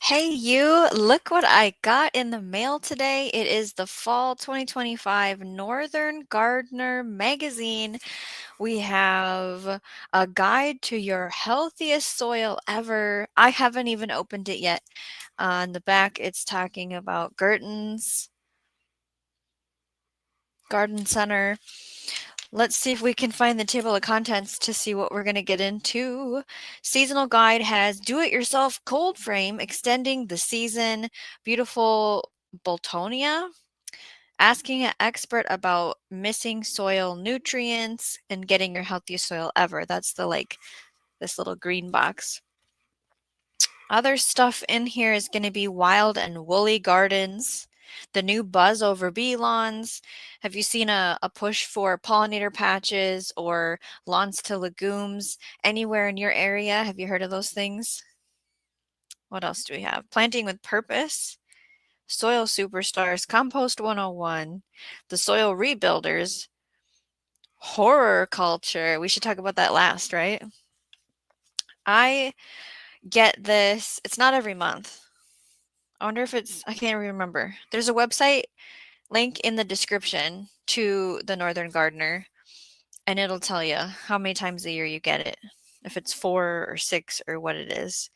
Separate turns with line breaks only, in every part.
Hey you, look what I got in the mail today. It is the Fall 2025 Northern Gardener magazine. We have a guide to your healthiest soil ever. I haven't even opened it yet. On the back, it's talking about Gerton's Garden Center. Let's see if we can find the table of contents to see what we're going to get into. Seasonal guide has do-it-yourself cold frame extending the season. Beautiful Boltonia. Asking an expert about missing soil nutrients and getting your healthiest soil ever. That's this little green box. Other stuff in here is going to be wild and woolly gardens, the new buzz over bee lawns. Have you seen a push for pollinator patches or lawns to legumes anywhere in your area? Have you heard of those things? What else do we have? Planting with purpose, soil superstars, compost 101, the soil rebuilders, horror culture. We should talk about that last, right? I get this. It's not every month. I wonder if I can't remember. There's a website link in the description to the Northern Gardener, and it'll tell you how many times a year you get it, if it's 4 or 6 or what it is.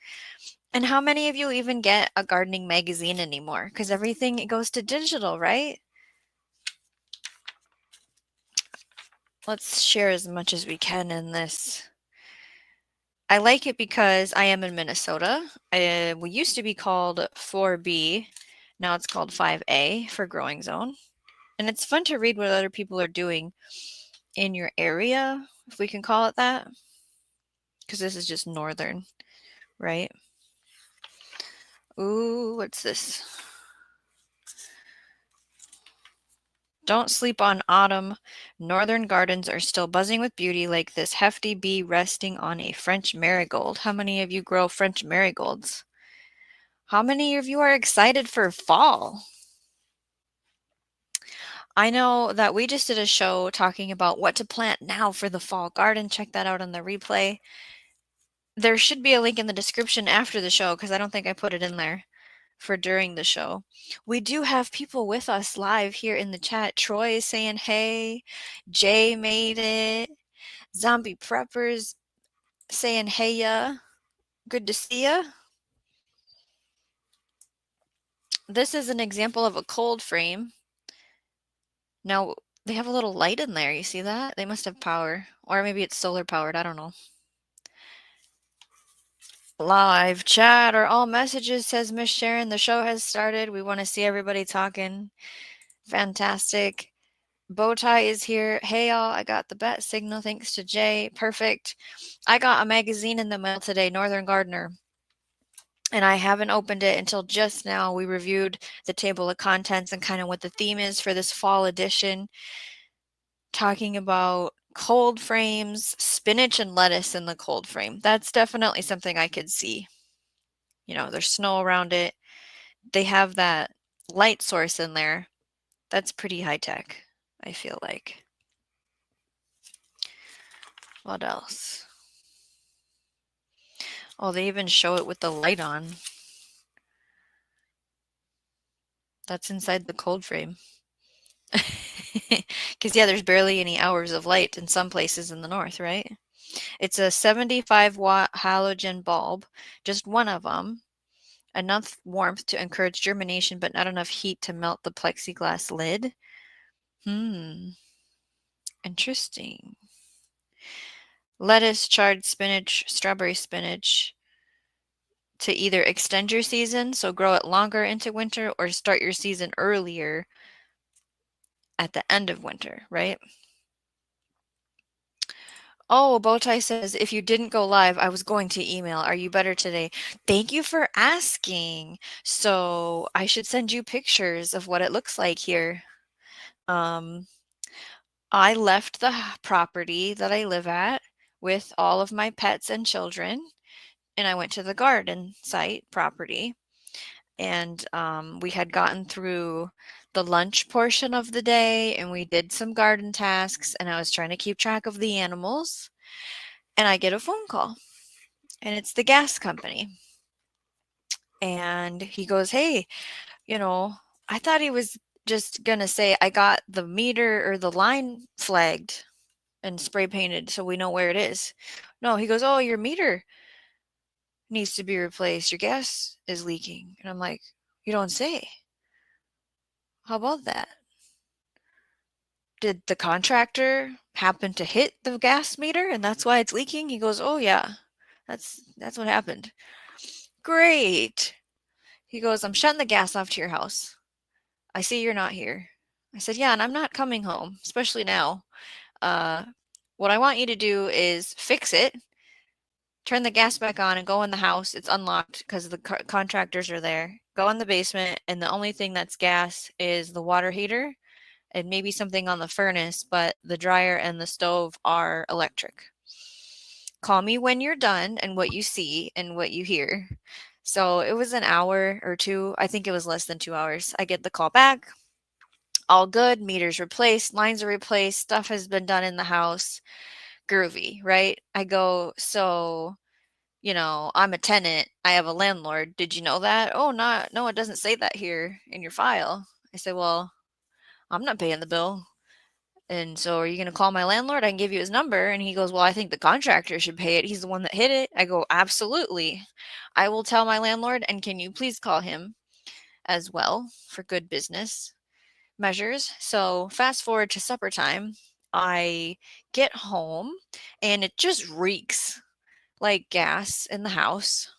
And how many of you even get a gardening magazine anymore? Because everything goes to digital, right? Let's share as much as we can in this. I like it because I am in Minnesota. We used to be called 4B. Now it's called 5A for growing zone. And it's fun to read what other people are doing in your area, if we can call it that. Because this is just northern, right? Ooh, what's this? Don't sleep on autumn. Northern gardens are still buzzing with beauty like this hefty bee resting on a French marigold. How many of you grow French marigolds? How many of you are excited for fall? I know that we just did a show talking about what to plant now for the fall garden. Check that out on the replay. There should be a link in the description after the show because I don't think I put it in there for during the show. We do have people with us live here in the chat. Troy is saying hey. Jay made it. Zombie Preppers saying hey ya. Good to see ya. This is an example of a cold frame. Now, they have a little light in there. You see that? They must have power. Or maybe it's solar powered. I don't know. Live chat or all messages, says Miss Sharon. The show has started. We want to see everybody talking. Fantastic. Bowtie is here. Hey y'all, I got the bat signal thanks to Jay. Perfect. I got a magazine in the mail today, Northern Gardener. And I haven't opened it until just now. We reviewed the table of contents and kind of what the theme is for this fall edition. Talking about cold frames, spinach and lettuce in the cold frame. That's definitely something I could see. You know, there's snow around it. They have that light source in there. That's pretty high tech, I feel like. What else? Oh, they even show it with the light on. That's inside the cold frame. Because, yeah, there's barely any hours of light in some places in the north, right? It's a 75-watt halogen bulb, just one of them. Enough warmth to encourage germination, but not enough heat to melt the plexiglass lid. Interesting. Lettuce, chard spinach, strawberry spinach to either extend your season, so grow it longer into winter, or start your season earlier at the end of winter, right? Oh, Bowtie says, if you didn't go live, I was going to email. Are you better today? Thank you for asking. So I should send you pictures of what it looks like here. I left the property that I live at with all of my pets and children, and I went to the garden site property. And we had gotten through the lunch portion of the day, and we did some garden tasks, and I was trying to keep track of the animals, and I get a phone call, and it's the gas company. And he goes, "Hey, you know, I thought he was just gonna say, I got the meter or the line flagged and spray painted so we know where it is." No, he goes, "Oh, your meter needs to be replaced. Your gas is leaking." And I'm like, "You don't say. How about that? Did the contractor happen to hit the gas meter and that's why it's leaking?" He goes, "Oh yeah, that's what happened." Great. He goes, "I'm shutting the gas off to your house. I see you're not here." I said, "Yeah, and I'm not coming home, especially now. Uh, what I want you to do is fix it, turn the gas back on, and go in the house. It's unlocked because the contractors are there. Go in the basement, and the only thing that's gas is the water heater and maybe something on the furnace, but the dryer and the stove are electric. Call me when you're done and what you see and what you hear." So it was an hour or two. I think it was less than 2 hours. I get the call back. All good. Meters replaced. Lines are replaced. Stuff has been done in the house. Groovy, right? I go, "So, I'm a tenant. I have a landlord. Did you know that?" "Oh, not, no, it doesn't say that here in your file." I said, "Well, I'm not paying the bill. And so are you going to call my landlord? I can give you his number." And he goes, "Well, I think the contractor should pay it. He's the one that hit it." I go, "Absolutely. I will tell my landlord. And can you please call him as well for good business measures?" So fast forward to supper time. I get home and it just reeks like gas in the house.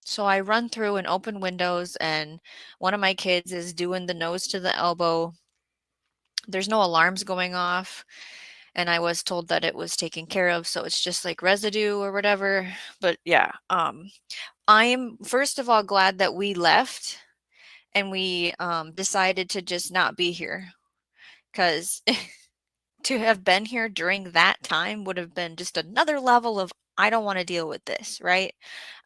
So I run through and open windows, and one of my kids is doing the nose to the elbow. There's no alarms going off, and I was told that it was taken care of, so it's just like residue or whatever. But yeah, I am first of all glad that we left and we decided to just not be here, because to have been here during that time would have been just another level of, I don't want to deal with this, right?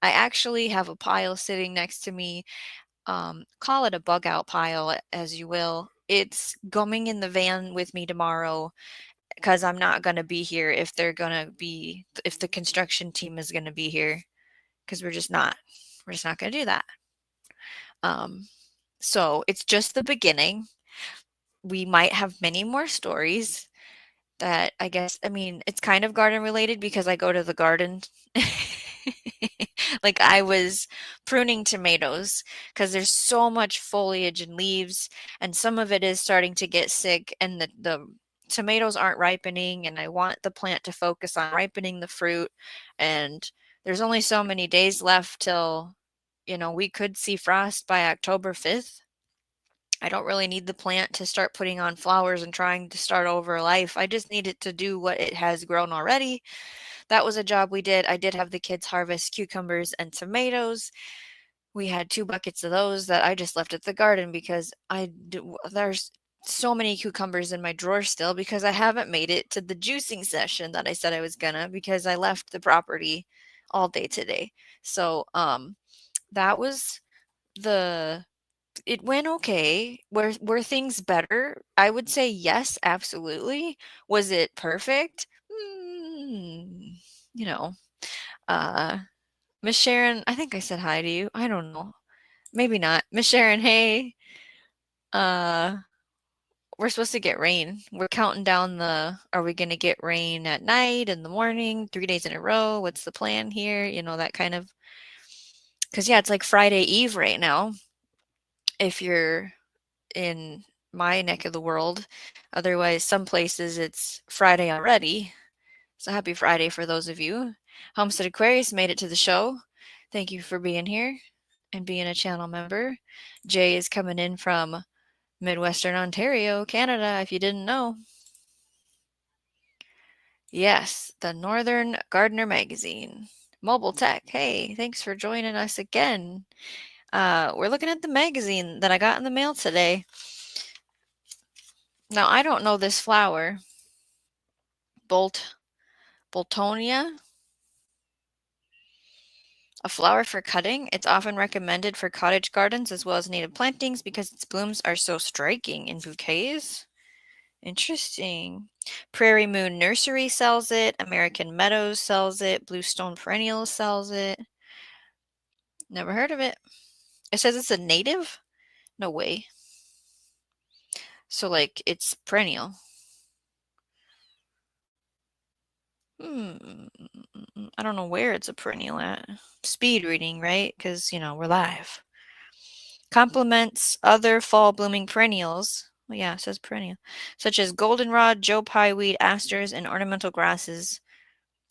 I actually have a pile sitting next to me. Call it a bug out pile, as you will. It's going in the van with me tomorrow because I'm not going to be here if the construction team is going to be here, because we're just not going to do that. Um, so it's just the beginning. We might have many more stories. That, I mean, it's kind of garden related because I go to the garden. Like, I was pruning tomatoes because there's so much foliage and leaves, and some of it is starting to get sick, and the tomatoes aren't ripening, and I want the plant to focus on ripening the fruit, and there's only so many days left till, we could see frost by October 5th. I don't really need the plant to start putting on flowers and trying to start over life. I just need it to do what it has grown already. That was a job we did. I did have the kids harvest cucumbers and tomatoes. We had 2 buckets of those that I just left at the garden because there's so many cucumbers in my drawer still because I haven't made it to the juicing session that I said I was gonna, because I left the property all day today. So, that was the it went okay. Were things better? I would say yes, absolutely. Was it perfect? You know, uh, Miss Sharon, I think I said hi to you. I don't know. Maybe not. Miss Sharon, hey. Uh, we're supposed to get rain. We're counting down are we going to get rain at night, in the morning, 3 days in a row? What's the plan here? That kind of, because yeah, it's like Friday Eve right now. If you're in my neck of the world. Otherwise, some places it's Friday already. So happy Friday for those of you. Homestead Aquarius made it to the show. Thank you for being here and being a channel member. Jay is coming in from Midwestern Ontario, Canada, if you didn't know. Yes, the Northern Gardener Magazine. Mobile Tech, hey, thanks for joining us again. We're looking at the magazine that I got in the mail today. Now, I don't know this flower. Boltonia, a flower for cutting. It's often recommended for cottage gardens as well as native plantings because its blooms are so striking in bouquets. Interesting. Prairie Moon Nursery sells it. American Meadows sells it. Bluestone Perennials sells it. Never heard of it. It says it's a native? No way. So, like, it's perennial. Hmm. I don't know where it's a perennial at. Speed reading, right? Because, we're live. Complements other fall blooming perennials. Well, yeah, it says perennial. Such as goldenrod, Joe Pye weed, asters, and ornamental grasses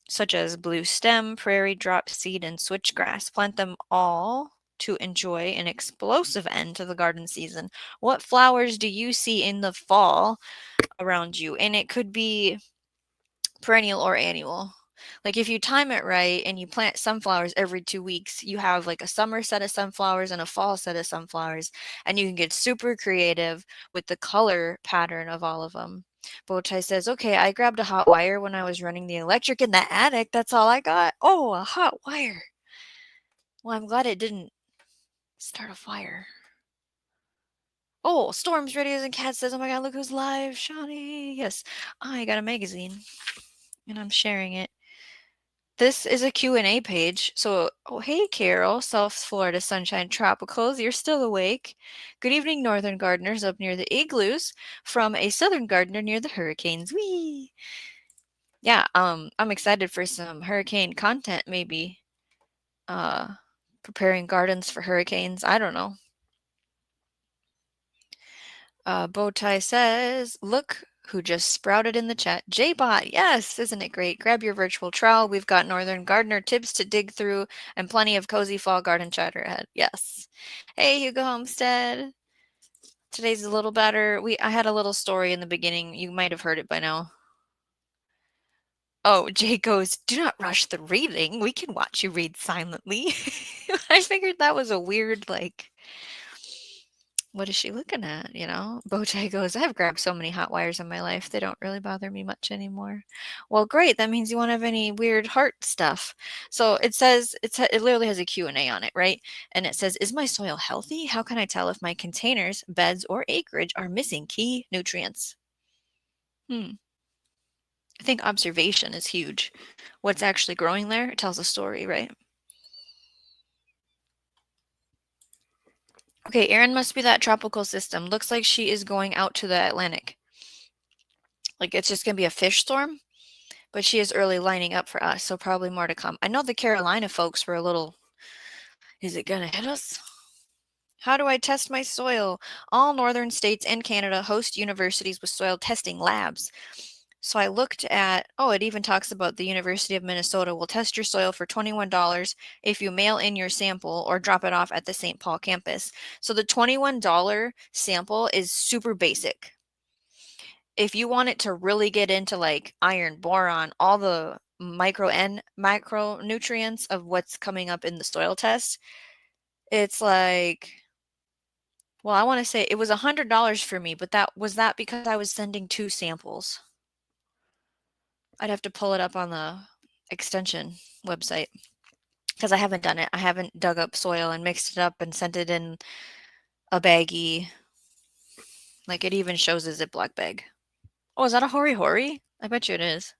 such as blue stem, prairie drop seed, and switchgrass. Plant them all to enjoy an explosive end to the garden season. What flowers do you see in the fall around you? And it could be perennial or annual. Like if you time it right and you plant sunflowers every 2 weeks, you have like a summer set of sunflowers and a fall set of sunflowers, and you can get super creative with the color pattern of all of them. Bowtie says, okay, I grabbed a hot wire when I was running the electric in the attic. That's all I got. Oh, a hot wire. Well, I'm glad it didn't start a fire. Oh, Storm's Ready as a Cat says, oh my god, look who's live, Shawnee. Yes, I got a magazine and I'm sharing it. This is a Q&A page. So, oh, hey, Carol, South Florida Sunshine Tropicals, you're still awake. Good evening, Northern Gardeners up near the igloos from a Southern Gardener near the hurricanes. Whee! Yeah, I'm excited for some hurricane content, maybe. Preparing gardens for hurricanes. I don't know. Bowtie says, look who just sprouted in the chat. J-Bot, yes, isn't it great? Grab your virtual trowel. We've got Northern Gardener tips to dig through and plenty of cozy fall garden chatter ahead. Yes. Hey, Hugo Homestead. Today's a little better. I had a little story in the beginning. You might have heard it by now. Oh, Jay goes, do not rush the reading. We can watch you read silently. I figured that was a weird, like, what is she looking at? Bowtie goes, I've grabbed so many hot wires in my life. They don't really bother me much anymore. Well, great. That means you won't have any weird heart stuff. So it says, it literally has a Q&A on it, right? And it says, is my soil healthy? How can I tell if my containers, beds, or acreage are missing key nutrients? I think observation is huge. What's actually growing there tells a story, right? Okay, Erin must be that tropical system. Looks like she is going out to the Atlantic. Like it's just going to be a fish storm, but she is early lining up for us, so probably more to come. I know the Carolina folks were a little, is it going to hit us? How do I test my soil? All northern states and Canada host universities with soil testing labs. So I looked at, it even talks about the University of Minnesota will test your soil for $21 if you mail in your sample or drop it off at the St. Paul campus. So the $21 sample is super basic. If you want it to really get into like iron, boron, all the micronutrients of what's coming up in the soil test, it's like, well, I want to say it was $100 for me, but that because I was sending 2 samples. I'd have to pull it up on the extension website because I haven't done it. I haven't dug up soil and mixed it up and sent it in a baggie. Like it even shows a Ziploc bag. Oh, is that a hori hori? I bet you it is.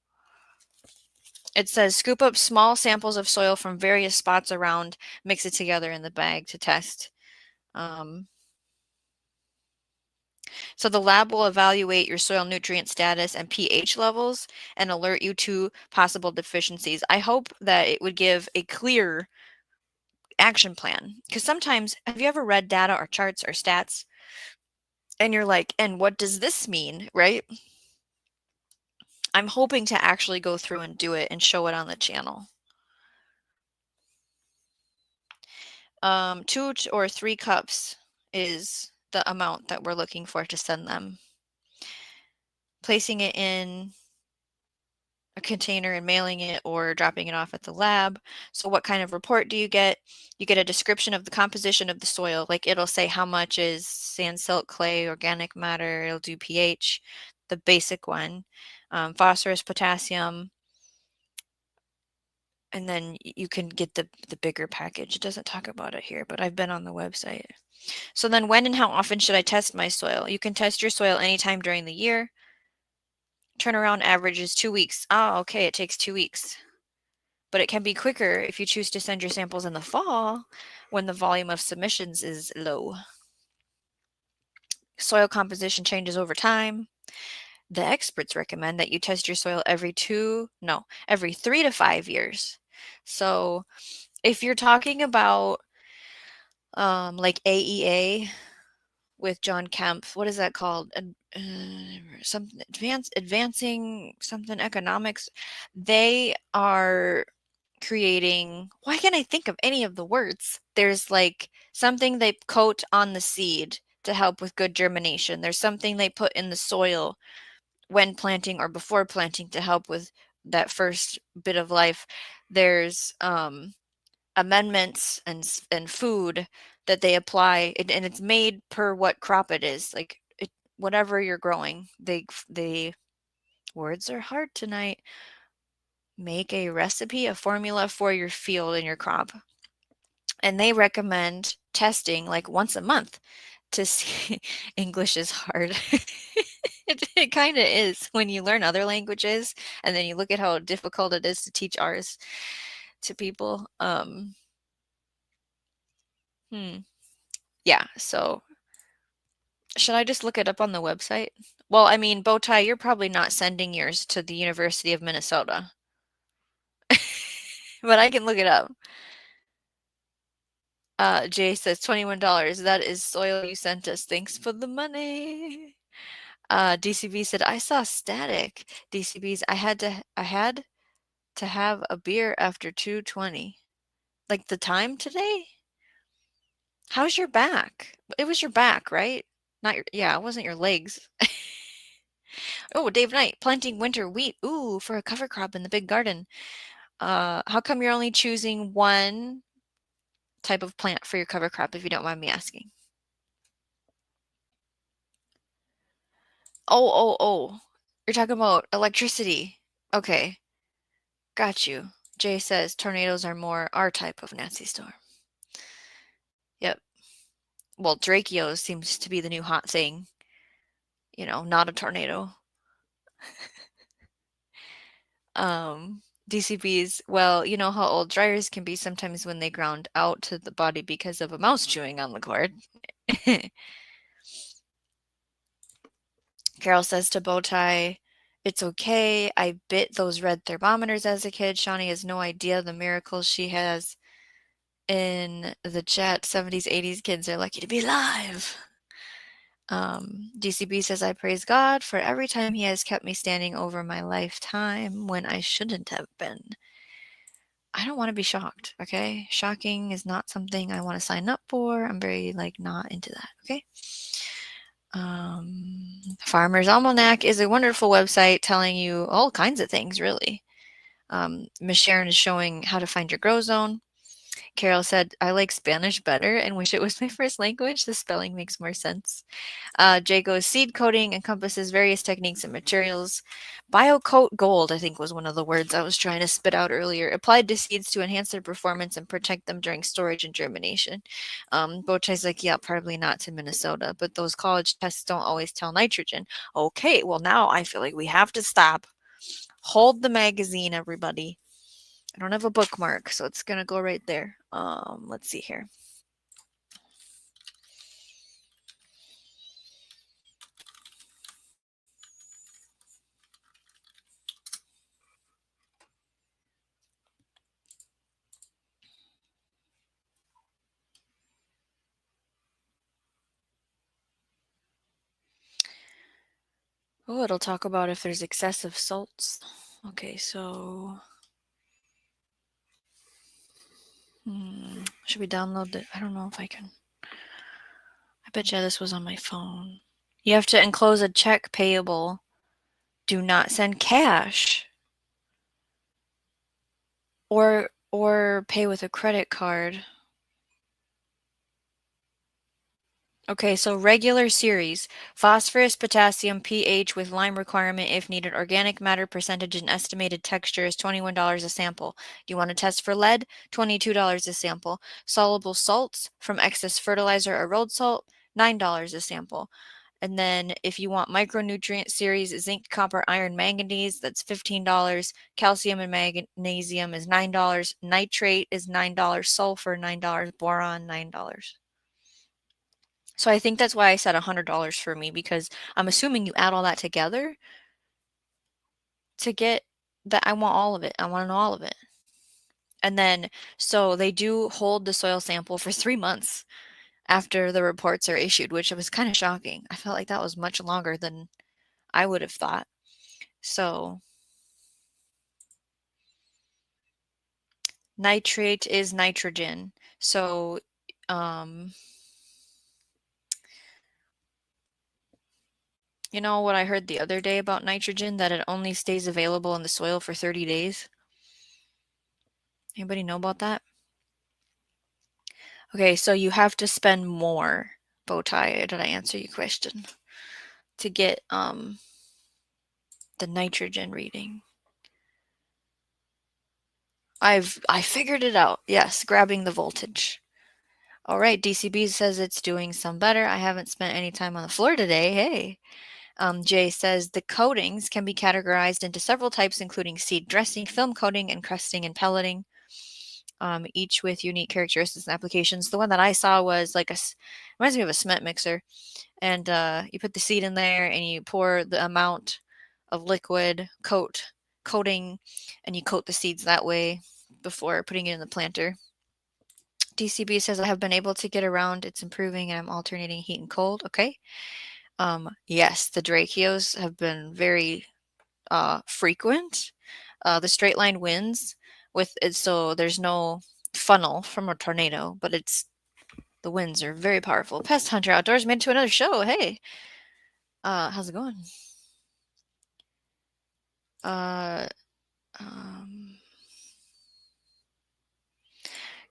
It says scoop up small samples of soil from various spots around, mix it together in the bag to test. So the lab will evaluate your soil nutrient status and pH levels and alert you to possible deficiencies. I hope that it would give a clear action plan. Because sometimes, have you ever read data or charts or stats? And you're like, and what does this mean, right? I'm hoping to actually go through and do it and show it on the channel. 2 or 3 cups is the amount that we're looking for to send them. Placing it in a container and mailing it or dropping it off at the lab. So what kind of report do you get? You get a description of the composition of the soil. Like it'll say how much is sand, silt, clay, organic matter. It'll do pH, the basic one, phosphorus, potassium. And then you can get the bigger package. It doesn't talk about it here, but I've been on the website. So then when and how often should I test my soil? You can test your soil anytime during the year. Turnaround average is 2 weeks. Oh, okay, it takes 2 weeks. but it can be quicker if you choose to send your samples in the fall when the volume of submissions is low. Soil composition changes over time. The experts recommend that you test your soil every 3 to 5 years. So if you're talking about like AEA with John Kemp, what is that called? Something advancing something economics. They are creating, why can't I think of any of the words? There's like something they coat on the seed to help with good germination. There's something they put in the soil when planting or before planting to help with that first bit of life. There's amendments and food that they apply, and it's made per what crop it is. Like whatever you're growing, they words are hard tonight. Make a recipe, a formula for your field and your crop. And they recommend testing like once a month to see. English is hard. It kind of is when you learn other languages and then you look at how difficult it is to teach ours to people. Yeah, so should I just look it up on the website? Well, I mean, Bowtie, you're probably not sending yours to the University of Minnesota. But I can look it up. Jay says $21. That is soil you sent us. Thanks for the money. DCB said, I saw static. DCB's, I had to have a beer after 2:20. Like the time today? How's your back? It was your back, right? Not your, yeah, it wasn't your legs. Oh, Dave Knight, planting winter wheat. Ooh, for a cover crop in the big garden. How come you're only choosing one type of plant for your cover crop, if you don't mind me asking? Oh. You're talking about electricity. Okay. Got you. Jay says tornadoes are more our type of Nancy storm. Yep. Well, Drakeos seems to be the new hot thing. You know, not a tornado. DCBs, well, you know how old dryers can be sometimes when they ground out to the body because of a mouse chewing on the cord. Carol says to Bowtie, it's okay. I bit those red thermometers as a kid. Shawnee has no idea the miracles she has in the chat. 70s, 80s kids are lucky to be alive. DCB says, I praise God for every time he has kept me standing over my lifetime when I shouldn't have been. I don't want to be shocked, okay? Shocking is not something I want to sign up for. I'm very, not into that, okay? Farmer's Almanac is a wonderful website telling you all kinds of things, really. Miss Sharon is showing how to find your grow zone. Carol said, I like Spanish better and wish it was my first language. The spelling makes more sense. Jay goes, seed coating encompasses various techniques and materials. Biocoat gold, I think, was one of the words I was trying to spit out earlier. Applied to seeds to enhance their performance and protect them during storage and germination. Bowtie's like, yeah, probably not to Minnesota, but those college tests don't always tell nitrogen. Okay, well, now I feel like we have to stop. Hold the magazine, everybody. I don't have a bookmark, so it's going to go right there. Let's see here. Oh, it'll talk about if there's excessive salts. Okay, so should we download it? I don't know if I can. I bet you this was on my phone. You have to enclose a check payable. Do not send cash. Or pay with a credit card. Okay, so regular series, phosphorus, potassium, pH with lime requirement if needed, organic matter percentage and estimated texture is $21 a sample. Do you want to test for lead? $22 a sample. Soluble salts from excess fertilizer or road salt, $9 a sample. And then if you want micronutrient series, zinc, copper, iron, manganese, that's $15. Calcium and magnesium is $9. Nitrate is $9. Sulfur, $9. Boron, $9. So I think that's why I said $100 for me, because I'm assuming you add all that together to get that. I want all of it. I want to know all of it. And then, so they do hold the soil sample for 3 months after the reports are issued, which was kind of shocking. I felt like that was much longer than I would have thought. So nitrate is nitrogen. So, you know what I heard the other day about nitrogen, that it only stays available in the soil for 30 days? Anybody know about that? Okay, so you have to spend more, Bowtie, did I answer your question, to get the nitrogen reading. I figured it out. Yes, grabbing the voltage. All right, DCB says it's doing some better. I haven't spent any time on the floor today. Hey. Jay says the coatings can be categorized into several types, including seed dressing, film coating, encrusting, and pelleting, each with unique characteristics and applications. The one that I saw was like reminds me of a cement mixer. And you put the seed in there and you pour the amount of liquid coating, and you coat the seeds that way before putting it in the planter. DCB says I have been able to get around. It's improving and I'm alternating heat and cold. Okay. Yes, the Dracheos have been very frequent. The straight line winds with it, so there's no funnel from a tornado, but the winds are very powerful. Pest Hunter Outdoors made it to another show. Hey, how's it going?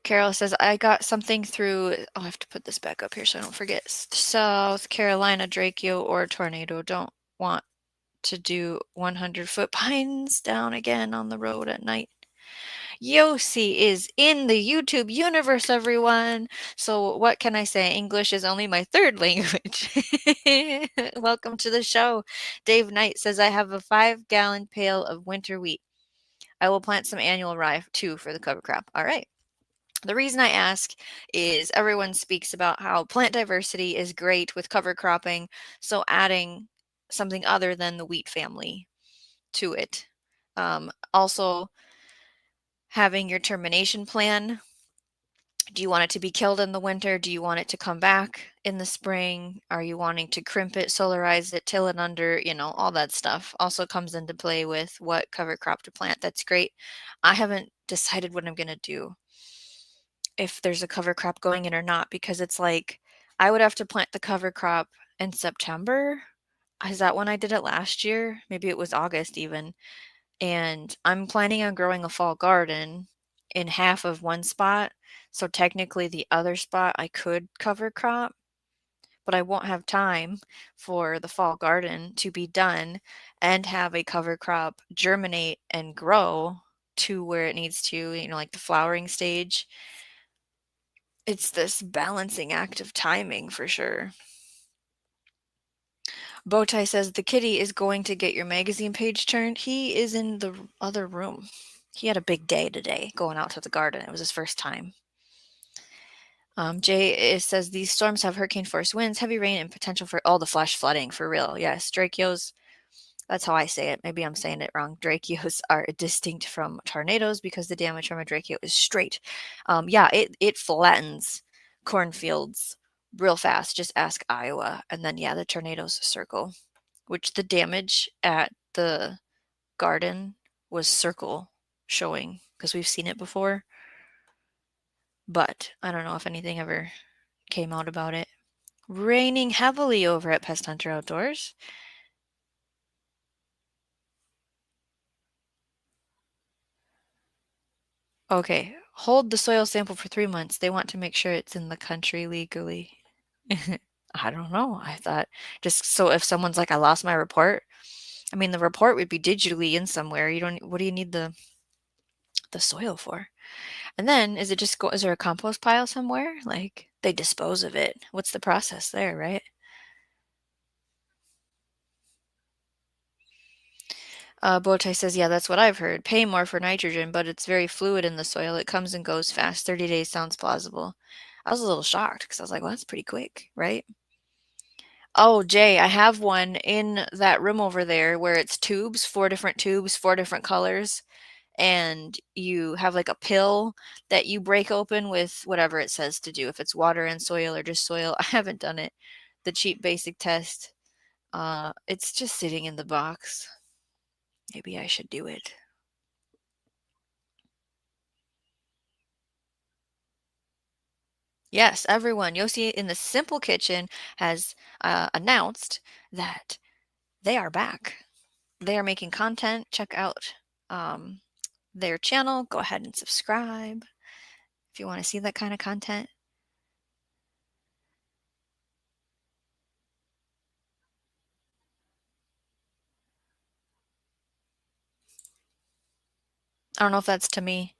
Carol says, I got something through, I'll have to put this back up here so I don't forget. South Carolina Dracheo or tornado. Don't want to do 100-foot pines down again on the road at night. Yossi is in the YouTube universe, everyone. So what can I say? English is only my third language. Welcome to the show. Dave Knight says, I have a 5-gallon pail of winter wheat. I will plant some annual rye too for the cover crop. All right. The reason I ask is everyone speaks about how plant diversity is great with cover cropping, so adding something other than the wheat family to it. Also, having your termination plan. Do you want it to be killed in the winter? Do you want it to come back in the spring? Are you wanting to crimp it, solarize it, till it under, all that stuff also comes into play with what cover crop to plant. That's great. I haven't decided what I'm going to do, if there's a cover crop going in or not, because it's like I would have to plant the cover crop in September. Is that when I did it last year? Maybe it was August even. And I'm planning on growing a fall garden in half of one spot. So technically the other spot I could cover crop, but I won't have time for the fall garden to be done and have a cover crop germinate and grow to where it needs to, like the flowering stage. It's this balancing act of timing for sure. Bowtie says the kitty is going to get your magazine page turned. He is in the other room. He had a big day today going out to the garden. It was his first time. Jay says these storms have hurricane force winds, heavy rain, and potential for all the flash flooding for real. Yes, Dracheos. That's how I say it. Maybe I'm saying it wrong. Dracheos are distinct from tornadoes because the damage from a Dracheo is straight. Yeah, it flattens cornfields real fast. Just ask Iowa. And then, yeah, the tornadoes circle, which the damage at the garden was circle showing because we've seen it before. But I don't know if anything ever came out about it. Raining heavily over at Pest Hunter Outdoors. Okay, hold the soil sample for 3 months. They want to make sure it's in the country legally. I don't know. I thought just so if someone's like, I lost my report. I mean, the report would be digitally in somewhere. What do you need the soil for? And then is there a compost pile somewhere? Like they dispose of it. What's the process there, right? Bowtie says, yeah, that's what I've heard. Pay more for nitrogen, but it's very fluid in the soil. It comes and goes fast. 30 days sounds plausible. I was a little shocked because I was like, well, that's pretty quick, right? Oh, Jay, I have one in that room over there where it's tubes, 4 different tubes, 4 different colors, and you have like a pill that you break open with whatever it says to do, if it's water and soil or just soil. I haven't done it. The cheap basic test. It's just sitting in the box. Maybe I should do it. Yes, everyone. Yossi in the Simple Kitchen has announced that they are back. They are making content. Check out their channel. Go ahead and subscribe if you want to see that kind of content. I don't know if that's to me.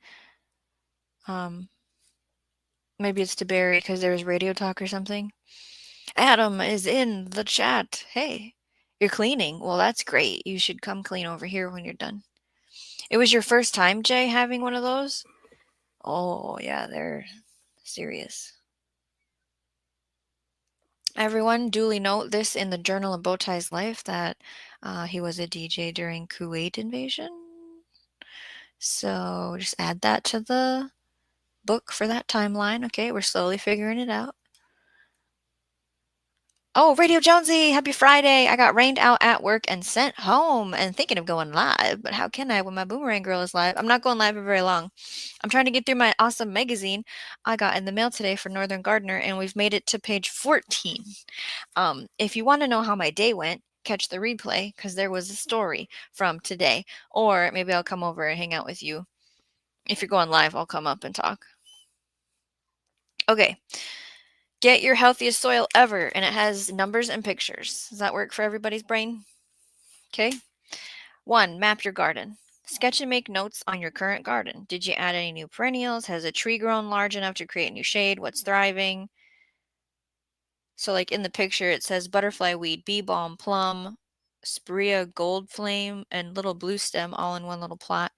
Maybe it's to Barry because there's radio talk or something. Adam is in the chat. Hey, you're cleaning. Well, that's great. You should come clean over here when you're done. It was your first time, Jay, having one of those? Oh, yeah, they're serious. Everyone, duly note this in the Journal of Bowtie's life that he was a DJ during Kuwait invasion. So just add that to the book for that timeline. Okay, we're slowly figuring it out. Oh, Radio Jonesy, happy Friday. I got rained out at work and sent home and thinking of going live, but how can I when my Boomerang Girl is live? I'm not going live for very long. I'm trying to get through my awesome magazine I got in the mail today for Northern Gardener, and we've made it to page 14. If you want to know how my day went, catch the replay because there was a story from today, or maybe I'll come over and hang out with you. If you're going live, I'll come up and talk. Okay. Get your healthiest soil ever, and it has numbers and pictures. Does that work for everybody's brain? Okay. 1. Map your garden. Sketch and make notes on your current garden. Did you add any new perennials? Has a tree grown large enough to create new shade? What's thriving? So like in the picture, it says butterfly weed, bee balm, plum, spirea gold flame, and little blue stem all in one little plot.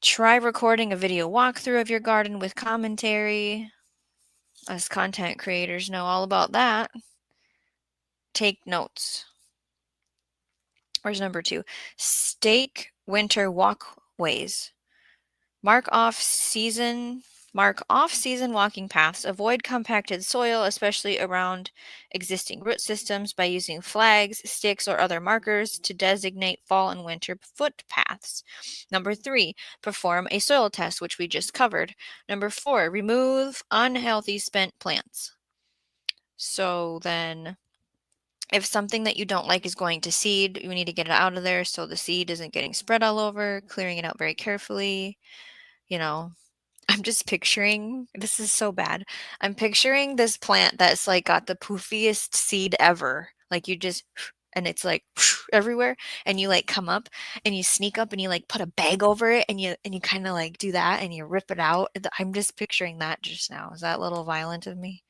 Try recording a video walkthrough of your garden with commentary. Us content creators know all about that. Take notes. Where's number 2? Stake winter walkways. Mark off-season walking paths. Avoid compacted soil, especially around existing root systems, by using flags, sticks, or other markers to designate fall and winter footpaths. Number 3, perform a soil test, which we just covered. Number 4, remove unhealthy spent plants. So then if something that you don't like is going to seed, you need to get it out of there so the seed isn't getting spread all over, clearing it out very carefully. You know, I'm just picturing, this is so bad. I'm picturing this plant that's like got the poofiest seed ever. Like you just, and it's like everywhere, and you like come up and you sneak up and you like put a bag over it and you kind of like do that and you rip it out. I'm just picturing that just now. Is that a little violent of me?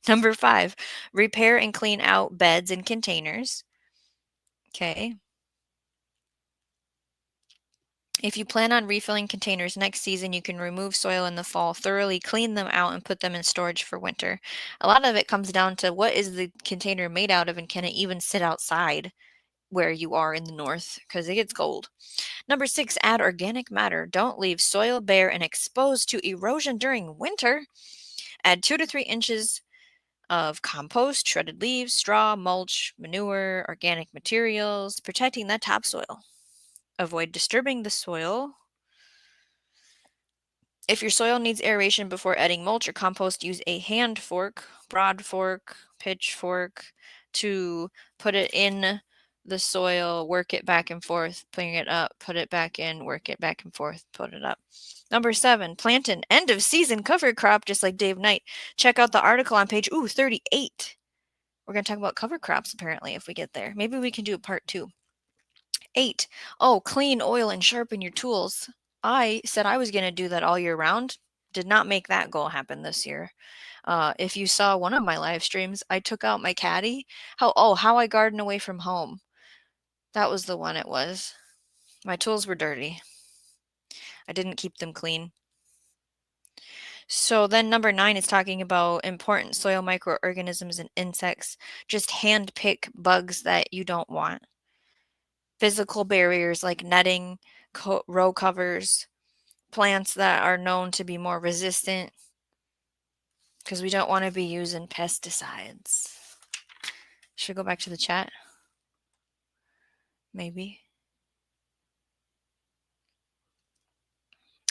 Number 5, repair and clean out beds and containers. Okay. If you plan on refilling containers next season, you can remove soil in the fall, thoroughly clean them out, and put them in storage for winter. A lot of it comes down to what is the container made out of and can it even sit outside where you are in the north because it gets cold. Number 6, add organic matter. Don't leave soil bare and exposed to erosion during winter. Add 2 to 3 inches of compost, shredded leaves, straw, mulch, manure, organic materials, protecting that topsoil. Avoid disturbing the soil. If your soil needs aeration before adding mulch or compost, use a hand fork, broad fork, pitchfork to put it in the soil, work it back and forth, bring it up, put it back in, work it back and forth, put it up. Number 7, plant an end of season cover crop just like Dave Knight. Check out the article on page 38. We're going to talk about cover crops apparently if we get there. Maybe we can do a part 2. 8, clean, oil, and sharpen your tools. I said I was going to do that all year round. Did not make that goal happen this year. If you saw one of my live streams, I took out my caddy. How I garden away from home. That was the one it was. My tools were dirty. I didn't keep them clean. So then number 9 is talking about important soil microorganisms and insects. Just hand pick bugs that you don't want. Physical barriers like netting, row covers, plants that are known to be more resistant, because we don't want to be using pesticides. Should I go back to the chat? Maybe.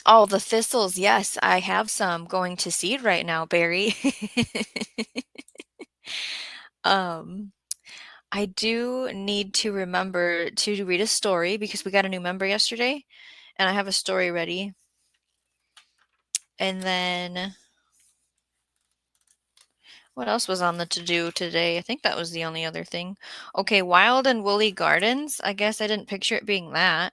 Oh, the thistles. Yes, I have some going to seed right now, Barry. um, I do need to remember to read a story because we got a new member yesterday and I have a story ready. And then what else was on the to-do today? I think that was the only other thing. Okay, wild and woolly gardens. I guess I didn't picture it being that.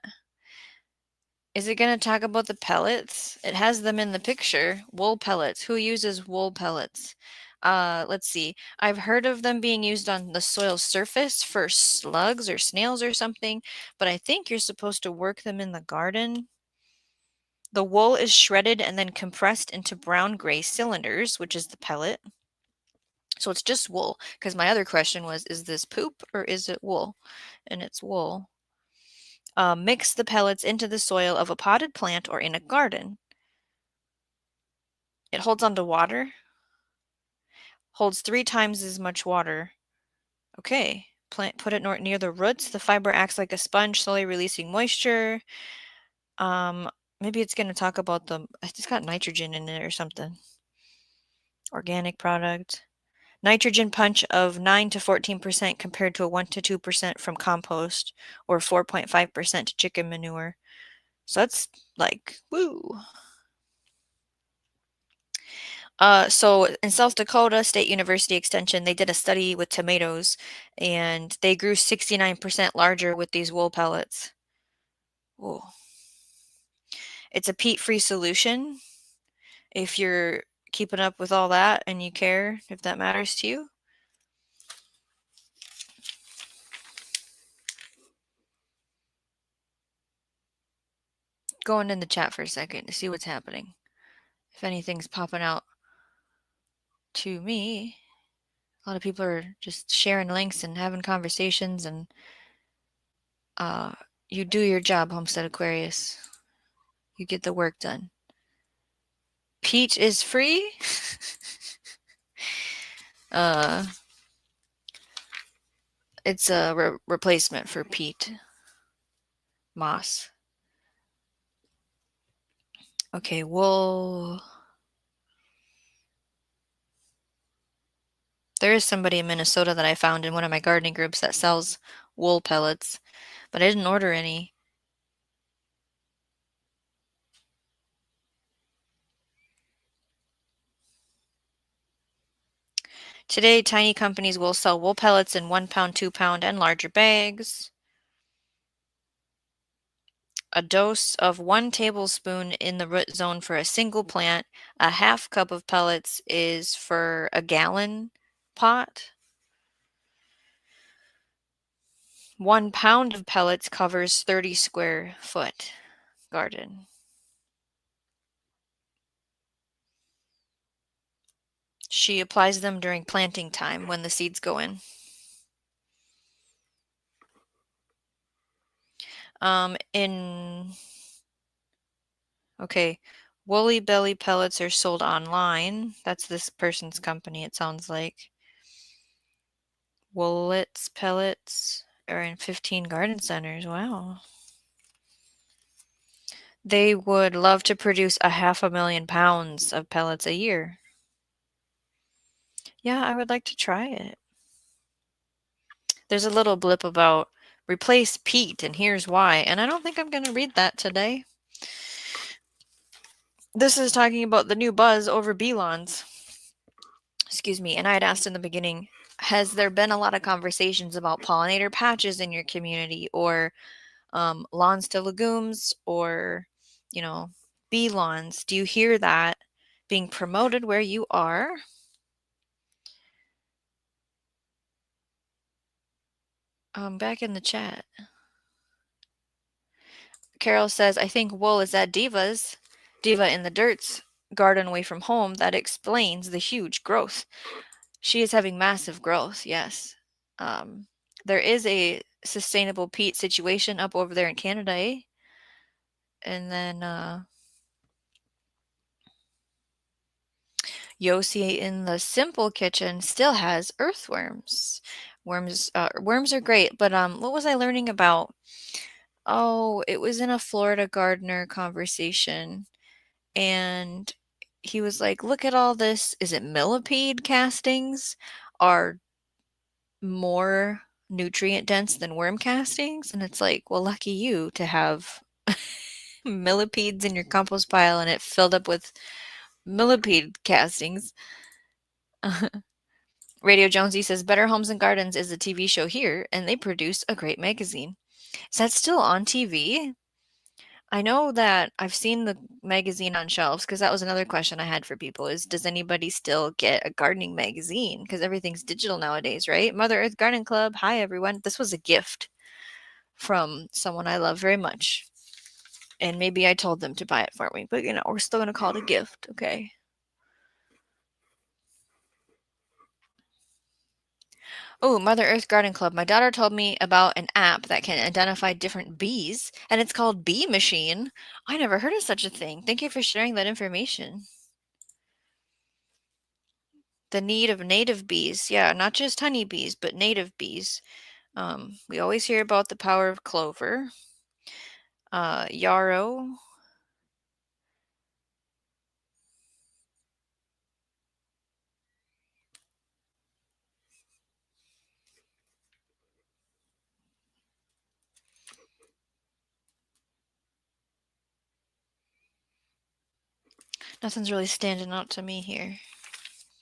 Is it going to talk about the pellets? It has them in the picture. Wool pellets. Who uses wool pellets? Let's see. I've heard of them being used on the soil surface for slugs or snails or something, but I think you're supposed to work them in the garden. The wool is shredded and then compressed into brown-gray cylinders, which is the pellet. So it's just wool, because my other question was, is this poop or is it wool? And it's wool. Mix the pellets into the soil of a potted plant or in a garden. It holds onto water. Holds 3 times as much water. Okay. Put it near the roots. The fiber acts like a sponge, slowly releasing moisture. Maybe it's going to talk about it's got nitrogen in it or something. Organic product. Nitrogen punch of 9 to 14% compared to a 1 to 2% from compost or 4.5% to chicken manure. So that's like, woo. So in South Dakota State University Extension, they did a study with tomatoes and they grew 69% larger with these wool pellets. Whoa. It's a peat-free solution if you're keeping up with all that and you care, if that matters to you. Going in the chat for a second to see what's happening. If anything's popping out to me. A lot of people are just sharing links and having conversations, and you do your job, Homestead Aquarius. You get the work done. Peat is free? It's a replacement for peat. Moss. Okay, wool. There is somebody in Minnesota that I found in one of my gardening groups that sells wool pellets, but I didn't order any. Today, tiny companies will sell wool pellets in 1 pound, 2 pound, and larger bags. A dose of 1 tablespoon in the root zone for a single plant. A half cup of pellets is for a gallon pot. 1 pound of pellets covers 30 square foot garden. She applies them during planting time when the seeds go in. Okay, Woolly Belly pellets are sold online. That's this person's company, it sounds like. Woolits pellets are in 15 garden centers. Wow. They would love to produce 500,000 pounds of pellets a year. Yeah, I would like to try it. There's a little blip about replace peat, and here's why. And I don't think I'm going to read that today. This is talking about the new buzz over bee lawns. Excuse me. And I had asked in the beginning, has there been a lot of conversations about pollinator patches in your community, or lawns to legumes, or, bee lawns? Do you hear that being promoted where you are. Back in the chat. Carol says, I think wool is at Diva in the Dirt's garden away from home. That explains the huge growth. She is having massive growth, yes. There is a sustainable peat situation up over there in Canada, eh? And then Yossi in the Simple Kitchen still has earthworms. Worms are great, but what was I learning about? Oh, it was in a Florida gardener conversation, and he was like, "Look at all this. Is it millipede castings are more nutrient dense than worm castings?" And it's like, well, lucky you to have millipedes in your compost pile and it filled up with millipede castings. Radio Jonesy says Better Homes and Gardens is a TV show here, and they produce a great magazine. Is that still on TV? I know that I've seen the magazine on shelves because that was another question I had for people is does anybody still get a gardening magazine? Because everything's digital nowadays, right? Mother Earth Garden Club. Hi, everyone. This was a gift from someone I love very much. And maybe I told them to buy it for me, but we're still going to call it a gift, okay? Oh, Mother Earth Garden Club. My daughter told me about an app that can identify different bees, and it's called Bee Machine. I never heard of such a thing. Thank you for sharing that information. The need of native bees. Yeah, not just honeybees, but native bees. We always hear about the power of clover. Yarrow. Nothing's really standing out to me here.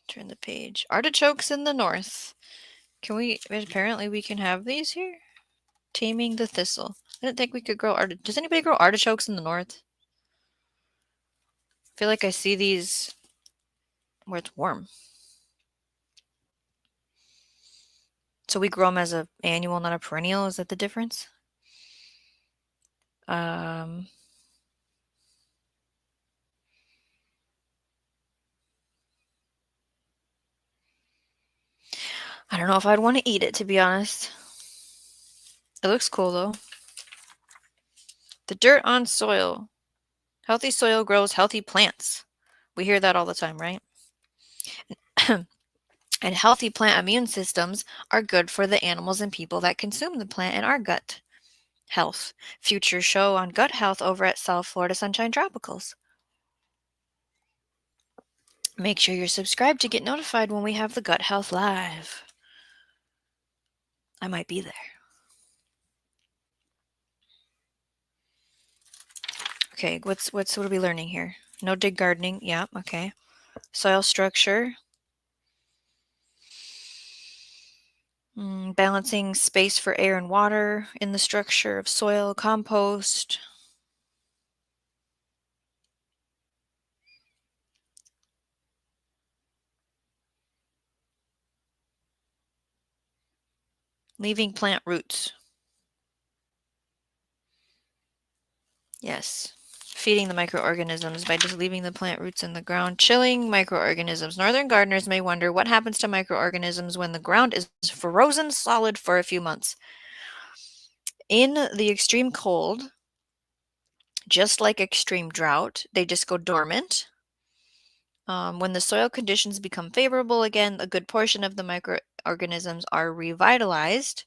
Turn the page. Artichokes in the north. Apparently we can have these here? Taming the thistle. I didn't think we could grow Does anybody grow artichokes in the north? I feel like I see these where it's warm. So we grow them as a annual, not a perennial. Is that the difference? I don't know if I'd want to eat it, to be honest. It looks cool, though. The dirt on soil. Healthy soil grows healthy plants. We hear that all the time, right? And healthy plant immune systems are good for the animals and people that consume the plant and our gut health. Future show on gut health over at South Florida Sunshine Tropicals. Make sure you're subscribed to get notified when we have the Gut Health Live. I might be there. Okay, what are we learning here? No dig gardening. Yeah, okay. Soil structure. Balancing space for air and water in the structure of soil, compost. Leaving plant roots. Yes. Feeding the microorganisms by just leaving the plant roots in the ground. Chilling microorganisms. Northern gardeners may wonder what happens to microorganisms when the ground is frozen solid for a few months. In the extreme cold, just like extreme drought, they just go dormant. When the soil conditions become favorable again, a good portion of the microorganisms are revitalized.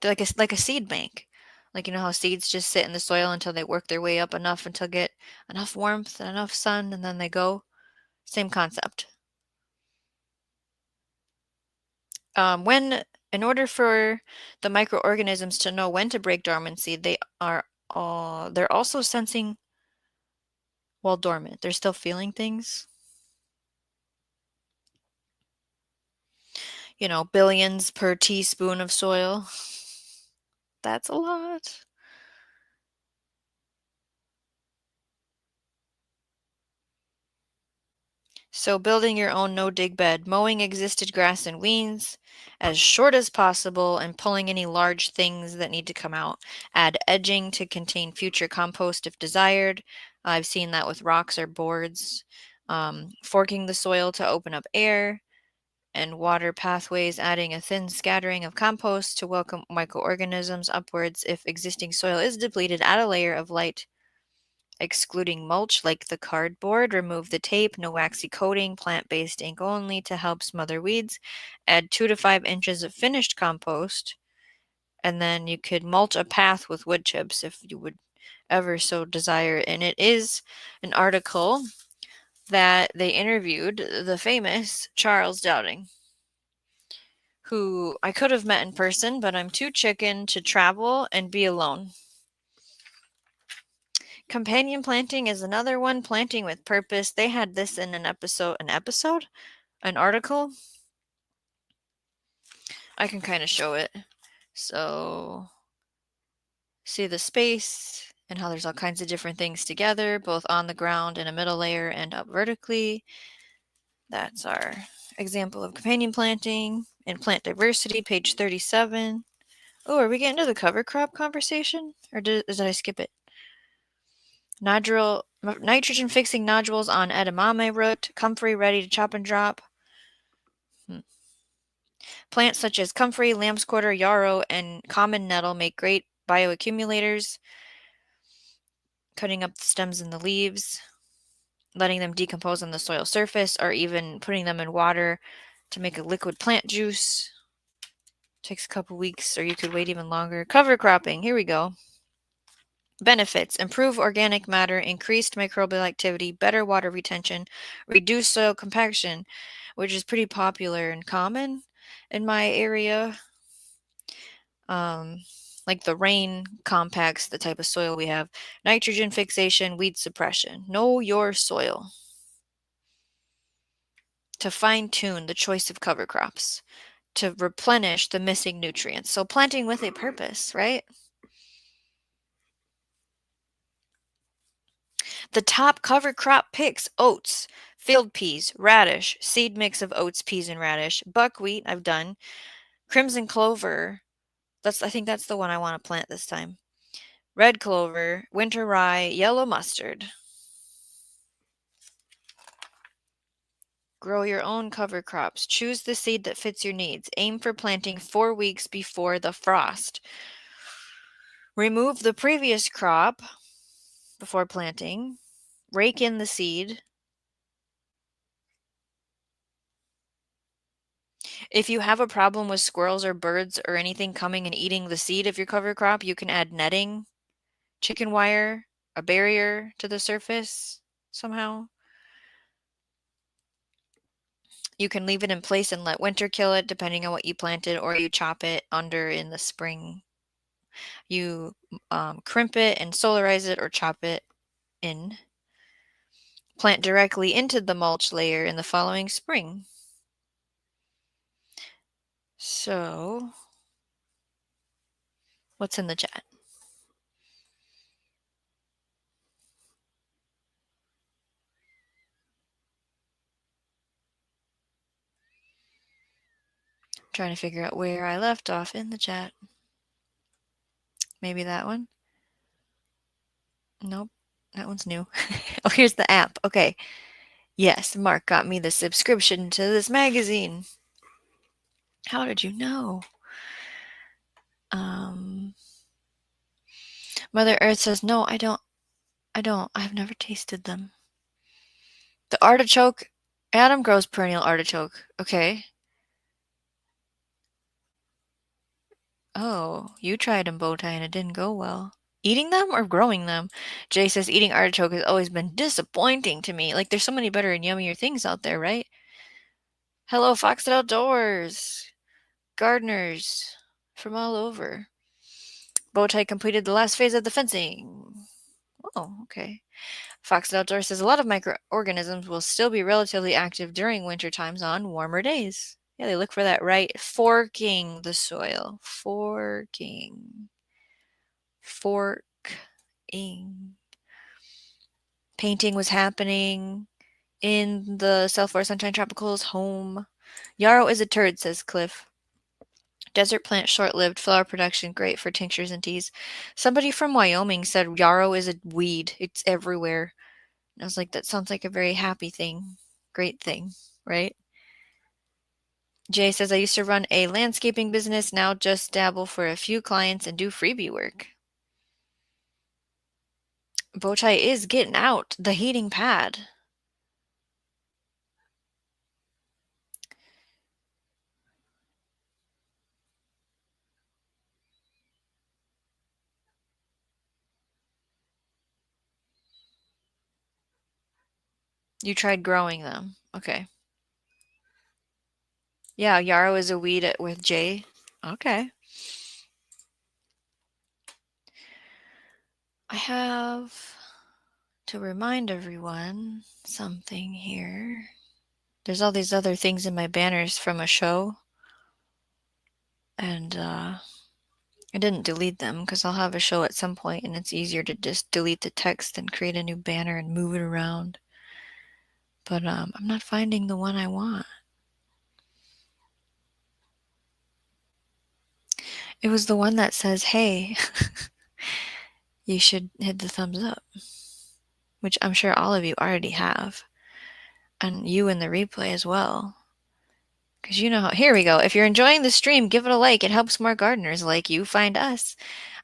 They're like a seed bank. Like, how seeds just sit in the soil until they work their way up enough until get enough warmth and enough sun, and then they go. Same concept. In order for the microorganisms to know when to break dormancy, they're also sensing while dormant. They're still feeling things. Billions per teaspoon of soil. That's a lot. So building your own no-dig bed, mowing existed grass and weeds as short as possible and pulling any large things that need to come out. Add edging to contain future compost if desired. I've seen that with rocks or boards. Forking the soil to open up air and water pathways, adding a thin scattering of compost to welcome microorganisms upwards. If existing soil is depleted, add a layer of light excluding mulch like the cardboard. Remove the tape, no waxy coating, plant-based ink only to help smother weeds. Add 2 to 5 inches of finished compost, and then you could mulch a path with wood chips if you would ever so desire. And it is an article that they interviewed the famous Charles Dowding, who I could have met in person, but I'm too chicken to travel and be alone. Companion planting is another one, planting with purpose. They had this in an article. I can kind of show it. So, see the space and how there's all kinds of different things together, both on the ground in a middle layer and up vertically. That's our example of companion planting and plant diversity, page 37. Oh, are we getting to the cover crop conversation? Or did I skip it? Nitrogen fixing nodules on edamame root, comfrey ready to chop and drop. Plants such as comfrey, lamb's quarter, yarrow, and common nettle make great bioaccumulators, cutting up the stems and the leaves, letting them decompose on the soil surface, or even putting them in water to make a liquid plant juice. Takes a couple weeks, or you could wait even longer. Cover cropping, here we go. Benefits: improve organic matter, increased microbial activity, better water retention, reduce soil compaction, which is pretty popular and common in my area. Like the rain compacts the type of soil we have. Nitrogen fixation, weed suppression. Know your soil to fine-tune the choice of cover crops, to replenish the missing nutrients. So planting with a purpose, right? The top cover crop picks: oats, field peas, radish, seed mix of oats, peas, and radish, buckwheat, I've done, crimson clover, I think that's the one I want to plant this time, red clover, winter rye, yellow mustard. Grow your own cover crops. Choose the seed that fits your needs. Aim for planting 4 weeks before the frost. Remove the previous crop before planting. Rake in the seed. If you have a problem with squirrels or birds or anything coming and eating the seed of your cover crop, you can add netting, chicken wire, a barrier to the surface somehow. You can leave it in place and let winter kill it depending on what you planted, or you chop it under in the spring. You crimp it and solarize it or chop it in. Plant directly into the mulch layer in the following spring. So, what's in the chat? I'm trying to figure out where I left off in the chat. Maybe that one? Nope, that one's new. Oh, here's the app. Okay. Yes, Mark got me the subscription to this magazine. How did you know? Mother Earth says, no, I don't. I've never tasted them. The artichoke. Adam grows perennial artichoke. Okay. Oh, you tried them, Bowtie, and it didn't go well. Eating them or growing them? Jay says, eating artichoke has always been disappointing to me. Like, there's so many better and yummier things out there, right? Hello, Foxed Outdoors. Gardeners from all over. Bowtie completed the last phase of the fencing. Oh, okay. Fox Outdoor says a lot of microorganisms will still be relatively active during winter times on warmer days. Yeah, they look for that right. Forking the soil. Forking. Painting was happening in the South Florida Sunshine Tropicals home. Yarrow is a turd, says Cliff. Desert plant, short-lived, flower production, great for tinctures and teas. Somebody from Wyoming said yarrow is a weed. It's everywhere. And I was like, that sounds like a very happy thing. Great thing, right? Jay says, I used to run a landscaping business, now just dabble for a few clients and do freebie work. Bowtie is getting out the heating pad. You tried growing them. Okay. Yeah, yarrow is a weed with Jay. Okay. I have to remind everyone something here. There's all these other things in my banners from a show. And I didn't delete them because I'll have a show at some point and it's easier to just delete the text and create a new banner and move it around. But I'm not finding the one I want. It was the one that says, hey, you should hit the thumbs up, which I'm sure all of you already have. And you in the replay as well. Because you know how, here we go. If you're enjoying the stream, give it a like. It helps more gardeners like you find us.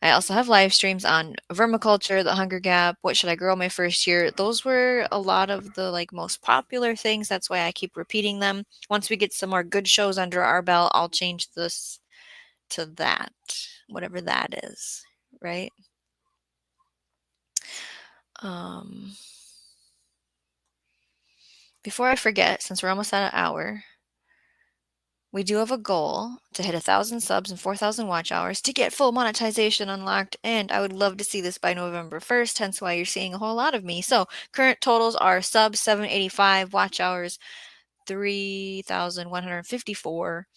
I also have live streams on vermiculture, the Hunger Gap, what should I grow my first year. Those were a lot of the most popular things. That's why I keep repeating them. Once we get some more good shows under our belt, I'll change this to that, whatever that is, right? Before I forget, since we're almost at an hour, we do have a goal to hit 1,000 subs and 4,000 watch hours to get full monetization unlocked, and I would love to see this by November 1st, hence why you're seeing a whole lot of me. So current totals are subs 785, watch hours 3,154.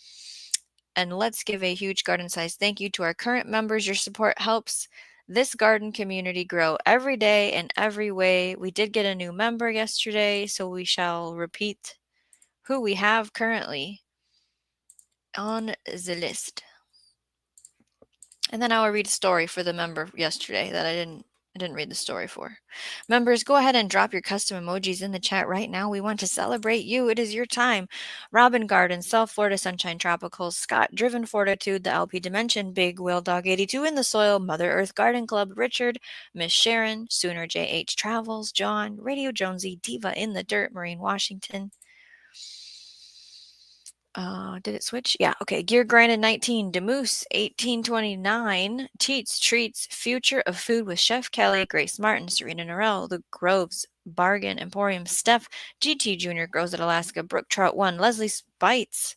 And let's give a huge garden size thank you to our current members. Your support helps this garden community grow every day in every way. We did get a new member yesterday, so we shall repeat who we have currently on the list. And then I will read a story for the member yesterday that I didn't read the story for. Members, go ahead and drop your custom emojis in the chat right now. We want to celebrate you. It is your time. Robin Garden, South Florida Sunshine Tropicals, Scott, Driven Fortitude, the LP Dimension, Big Whale Dog 82 in the Soil, Mother Earth Garden Club, Richard, Miss Sharon, Sooner JH Travels, John, Radio Jonesy, Diva in the Dirt, Marine Washington. Did it switch? Yeah, okay. Gear Grinded 19, Demoose 1829, Teats Treats, Future of Food with Chef Kelly, Grace Martin, Serena Norell, The Groves, Bargain Emporium, Steph, GT Jr. Grows at Alaska, Brook Trout 1, Leslie Spites,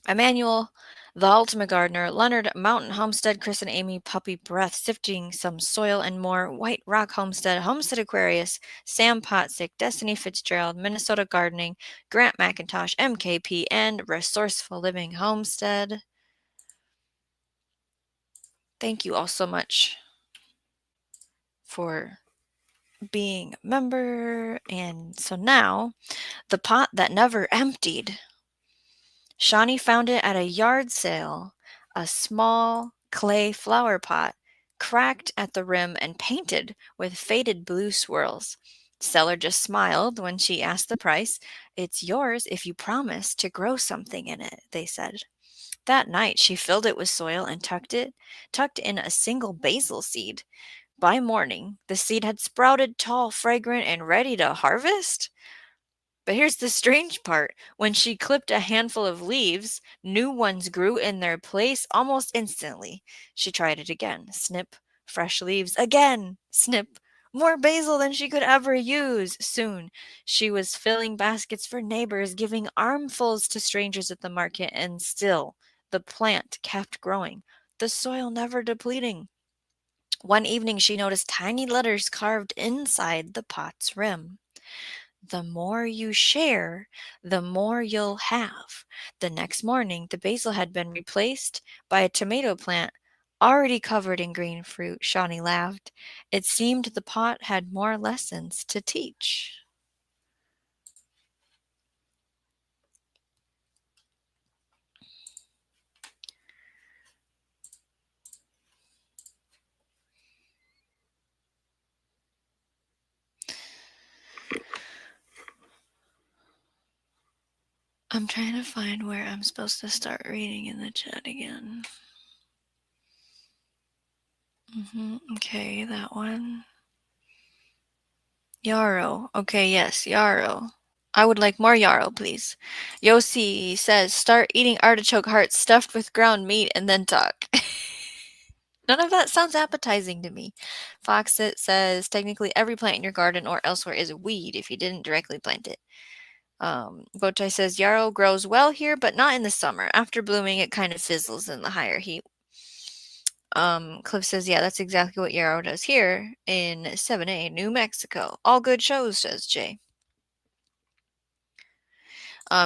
Emmanuel, The Ultimate Gardener, Leonard, Mountain Homestead, Chris and Amy, Puppy Breath, Sifting Some Soil and More, White Rock Homestead, Homestead Aquarius, Sam Potstick, Destiny Fitzgerald, Minnesota Gardening, Grant McIntosh, MKP, and Resourceful Living Homestead. Thank you all so much for being a member. And so now, the pot that never emptied. Shawnee found it at a yard sale, a small clay flower pot, cracked at the rim and painted with faded blue swirls. Seller just smiled when she asked the price. It's yours if you promise to grow something in it, they said. That night she filled it with soil and tucked in a single basil seed. By morning, the seed had sprouted tall, fragrant, and ready to harvest. But here's the strange part. When she clipped a handful of leaves, new ones grew in their place almost instantly. She tried it again. Snip, fresh leaves. Again, snip. More basil than she could ever use. Soon, she was filling baskets for neighbors, giving armfuls to strangers at the market, and still, the plant kept growing, the soil never depleting. One evening, she noticed tiny letters carved inside the pot's rim. The more you share, the more you'll have. The next morning, the basil had been replaced by a tomato plant already covered in green fruit. Shawnee laughed. It seemed the pot had more lessons to teach. I'm trying to find where I'm supposed to start reading in the chat again. Okay, that one. Yarrow. Okay, yes, yarrow. I would like more yarrow, please. Yossi says, start eating artichoke hearts stuffed with ground meat and then talk. None of that sounds appetizing to me. Foxit says, technically every plant in your garden or elsewhere is a weed if you didn't directly plant it. Botai says, yarrow grows well here, but not in the summer. After blooming, it kind of fizzles in the higher heat. Cliff says, yeah, that's exactly what yarrow does here in 7A, New Mexico. All good shows, says Jay.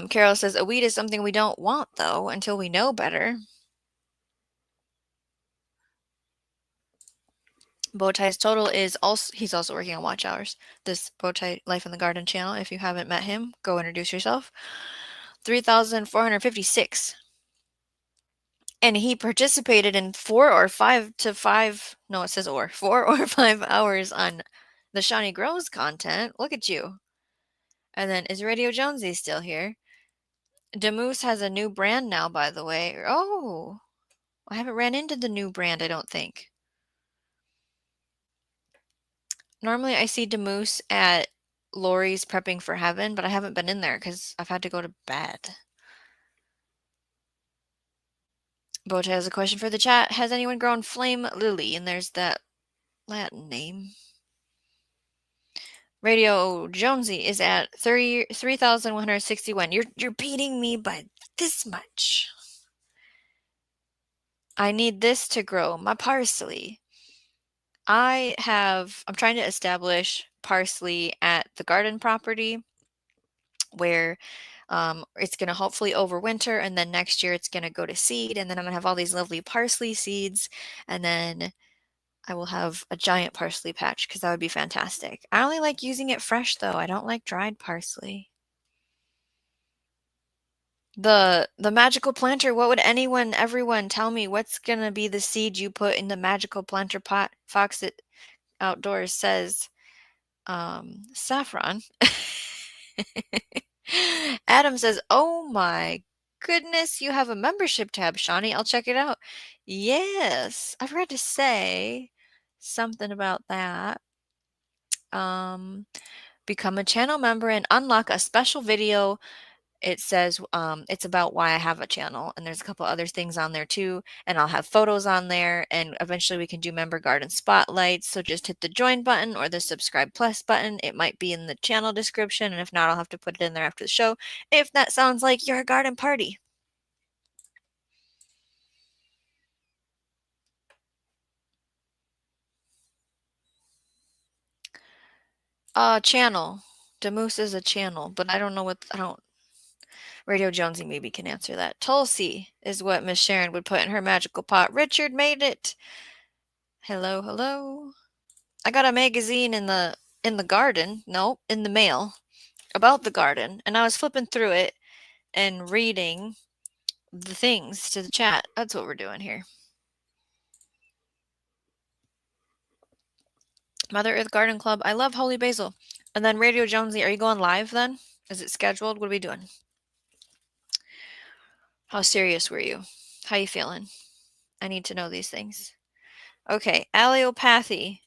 Carol says, a weed is something we don't want, though, until we know better. Bowtie's total is also, he's also working on Watch Hours. This Bowtie Life in the Garden channel. If you haven't met him, go introduce yourself. 3,456. And he participated in 4 or 5 hours on the Shawnee Grows content. Look at you. And then, is Radio Jonesy still here? Demoose has a new brand now, by the way. Oh, I haven't ran into the new brand, I don't think. Normally I see Demoose at Lori's Prepping for Heaven, but I haven't been in there because I've had to go to bed. Bota has a question for the chat. Has anyone grown Flame Lily? And there's that Latin name. Radio Jonesy is at 3,161. You're beating me by this much. I need this to grow my parsley. I'm trying to establish parsley at the garden property where it's going to hopefully overwinter, and then next year it's going to go to seed, and then I'm going to have all these lovely parsley seeds, and then I will have a giant parsley patch because that would be fantastic. I only like using it fresh, though. I don't like dried parsley. The magical planter, what would everyone tell me what's going to be the seed you put in the magical planter pot? Foxit Outdoors says saffron. Adam says, oh my goodness, you have a membership tab, Shawnee. I'll check it out. Yes, I forgot to say something about that. Become a channel member and unlock a special video. It says it's about why I have a channel, and there's a couple other things on there too, and I'll have photos on there, and eventually we can do member garden spotlights. So just hit the join button or the subscribe plus button. It might be in the channel description, and if not, I'll have to put it in there after the show if that sounds like your garden party. Channel. Demoose is a channel, but I don't know what, Radio Jonesy maybe can answer that. Tulsi is what Miss Sharon would put in her magical pot. Richard made it. Hello, hello. I got a magazine in the garden. No, in the mail about the garden, and I was flipping through it and reading the things to the chat. That's what we're doing here. Mother Earth Garden Club. I love Holy Basil. And then Radio Jonesy, are you going live then? Is it scheduled? What are we doing? How serious were you? How you feeling? I need to know these things. Okay, allelopathy.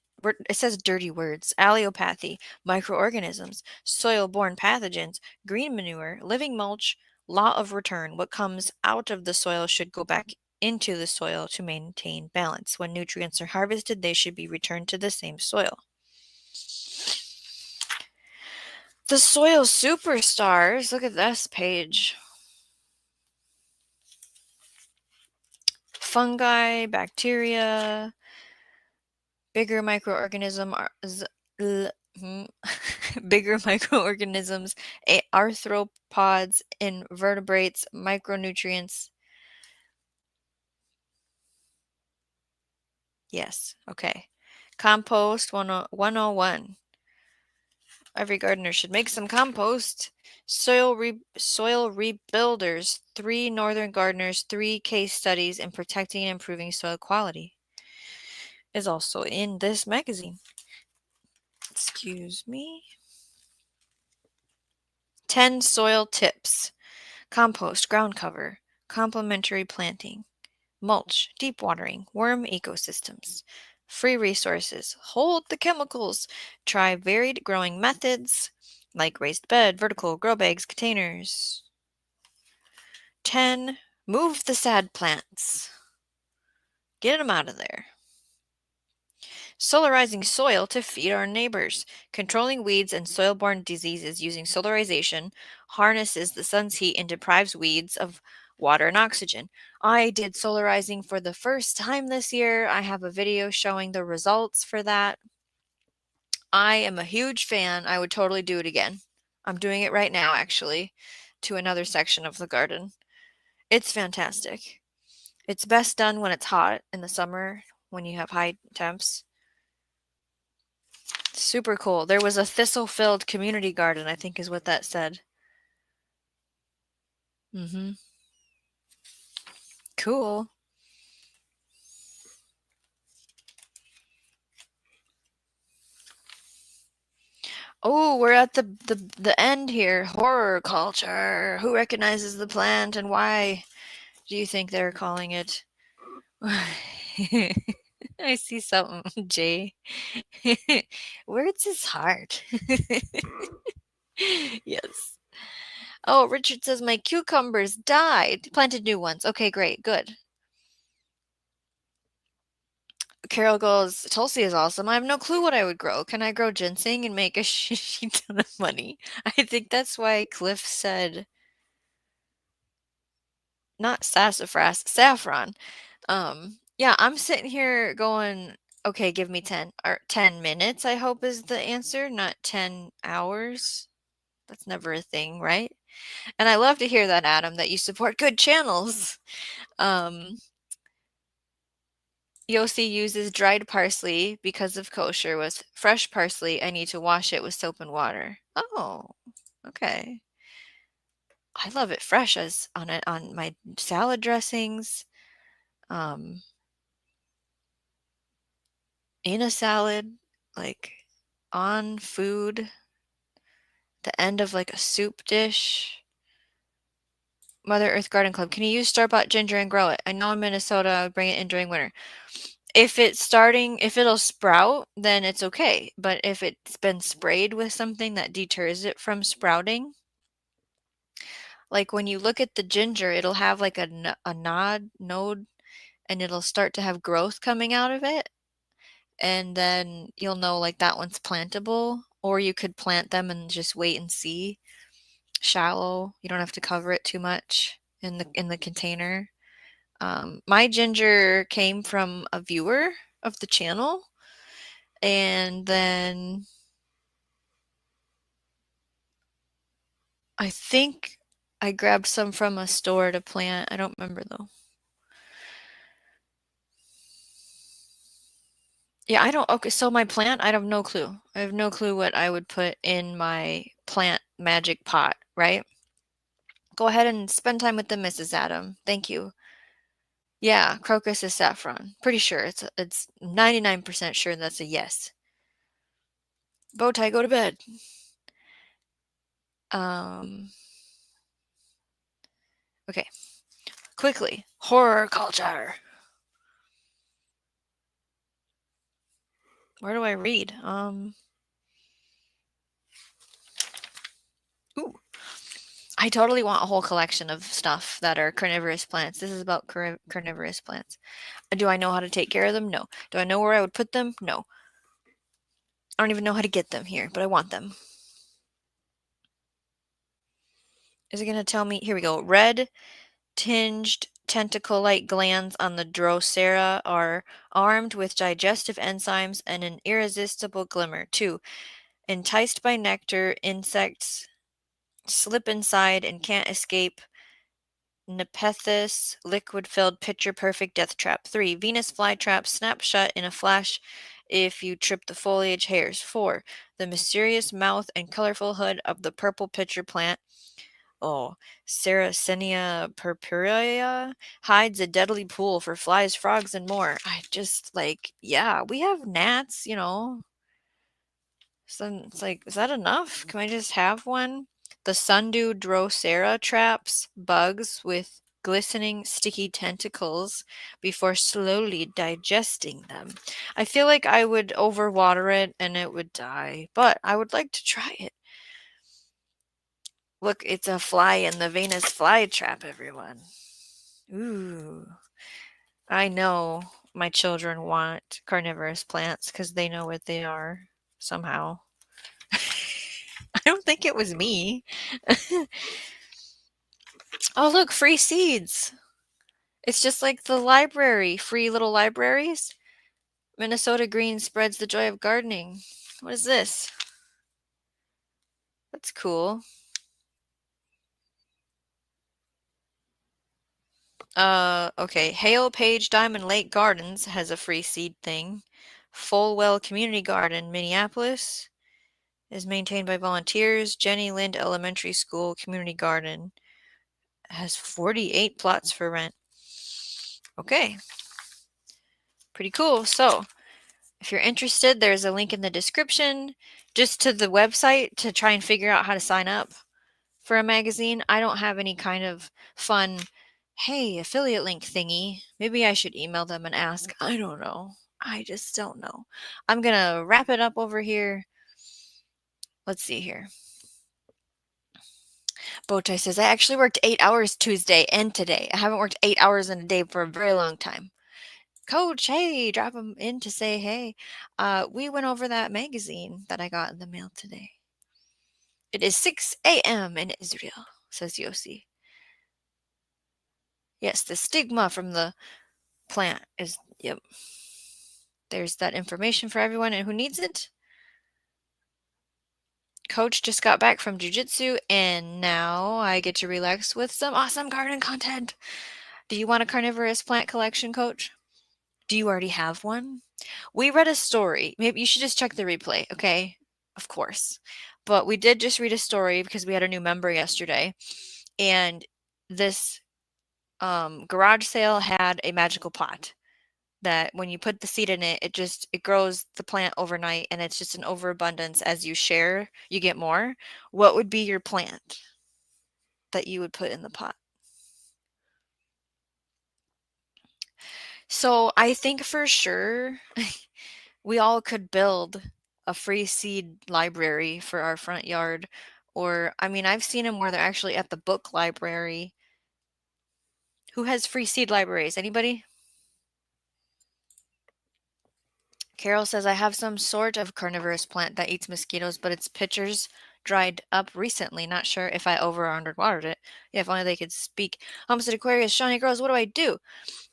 It says dirty words. Allelopathy, microorganisms, soil-borne pathogens, green manure, living mulch, law of return. What comes out of the soil should go back into the soil to maintain balance. When nutrients are harvested, they should be returned to the same soil. The soil superstars. Look at this page. Fungi, bacteria, bigger microorganisms, arthropods, invertebrates, micronutrients. Yes, okay. Compost 101. Every gardener should make some compost. Soil rebuilders, 3 northern gardeners, 3 case studies in protecting and improving soil quality is also in this magazine. Excuse me. 10 soil tips. compost, ground cover, complementary planting, mulch, deep watering, worm ecosystems, free resources, hold the chemicals, try varied growing methods like raised bed, vertical, grow bags, containers. 10. Move the sad plants. Get them out of there. Solarizing soil to feed our neighbors. Controlling weeds and soil-borne diseases using solarization harnesses the sun's heat and deprives weeds of water and oxygen. I did solarizing for the first time this year. I have a video showing the results for that. I am a huge fan. I would totally do it again. I'm doing it right now, actually, to another section of the garden. It's fantastic. It's best done when it's hot in the summer, when you have high temps. Super cool. There was a thistle-filled community garden, I think is what that said. Cool. Oh, we're at the end here. Horror culture. Who recognizes the plant and why do you think they're calling it? I see something, Jay. Where's his heart? Yes. Oh, Richard says my cucumbers died. Planted new ones. Okay, great. Good. Carol goes, Tulsi is awesome. I have no clue what I would grow. Can I grow ginseng and make a shit ton of money? I think that's why Cliff said, not sassafras, saffron. Yeah, I'm sitting here going, okay, give me 10 or 10 minutes, I hope is the answer, not 10 hours. That's never a thing, right? And I love to hear that, Adam, that you support good channels. Yossi uses dried parsley because of kosher. With fresh parsley, I need to wash it with soap and water. Oh, okay. I love it fresh as on my salad dressings. In a salad, like on food, the end of like a soup dish. Mother Earth Garden Club, can you use store-bought ginger and grow it? I know in Minnesota I would bring it in during winter. If it'll sprout, then it's okay. But if it's been sprayed with something that deters it from sprouting, like when you look at the ginger, it'll have like a node, and it'll start to have growth coming out of it. And then you'll know like that one's plantable, or you could plant them and just wait and see. Shallow, you don't have to cover it too much in the container. My ginger came from a viewer of the channel, and then I think I grabbed some from a store to plant. I don't remember though. Yeah, I don't. Okay, so my plant, I have no clue. I have no clue what I would put in my plant magic pot, right? Go ahead and spend time with the Mrs. Adam. Thank you. Yeah, crocus is saffron. Pretty sure it's 99% sure that's a yes. Bowtie, go to bed. Okay. Quickly. Horror culture. Where do I read? Ooh. I totally want a whole collection of stuff that are carnivorous plants. This is about carnivorous plants. Do I know how to take care of them? No. Do I know where I would put them? No. I don't even know how to get them here, but I want them. Is it going to tell me? Here we go. Red tinged tentacle-like glands on the Drosera are armed with digestive enzymes and an irresistible glimmer. 2. Enticed by nectar, insects slip inside and can't escape. Nepenthes, liquid-filled, picture-perfect death trap. 3. Venus flytrap, snap shut in a flash if you trip the foliage hairs. 4. The mysterious mouth and colorful hood of the purple pitcher plant. Oh, Sarracenia purpurea hides a deadly pool for flies, frogs, and more. I just like, yeah, we have gnats, So it's like, is that enough? Can I just have one? The sundew drosera traps bugs with glistening, sticky tentacles before slowly digesting them. I feel like I would overwater it and it would die, but I would like to try it. Look, it's a fly in the Venus flytrap, everyone. Ooh. I know my children want carnivorous plants because they know what they are somehow. I don't think it was me. Oh, look, free seeds. It's just like the library, free little libraries. Minnesota Green spreads the joy of gardening. What is this? That's cool. Okay. Hale Page Diamond Lake Gardens has a free seed thing. Folwell Community Garden, Minneapolis, is maintained by volunteers. Jenny Lind Elementary School Community Garden has 48 plots for rent. Okay. Pretty cool. So, if you're interested, there's a link in the description just to the website to try and figure out how to sign up for a magazine. I don't have any kind of fun, hey, affiliate link thingy. Maybe I should email them and ask. I don't know. I just don't know. I'm going to wrap it up over here. Let's see here. Bowtie says, I actually worked 8 hours Tuesday and today. I haven't worked 8 hours in a day for a very long time. Coach, hey, drop them in to say hey. We went over that magazine that I got in the mail today. It is 6 a.m. in Israel, says Yossi. Yes, the stigma from the plant is, yep. There's that information for everyone and who needs it. Coach just got back from jiu-jitsu and now I get to relax with some awesome garden content. Do you want a carnivorous plant collection, Coach? Do you already have one? We read a story. Maybe you should just check the replay, okay? Of course. But we did just read a story because we had a new member yesterday. And this garage sale had a magical pot that when you put the seed in it, it grows the plant overnight and it's just an overabundance. As you share, you get more. What would be your plant that you would put in the pot? So I think for sure we all could build a free seed library for our front yard. Or, I mean, I've seen them where they're actually at the book library. Who has free seed libraries? Anybody? Carol says, I have some sort of carnivorous plant that eats mosquitoes, but its pitchers dried up recently. Not sure if I over or underwatered it. Yeah, if only they could speak. Homestead Aquarius, Shawnee Girls, what do I do?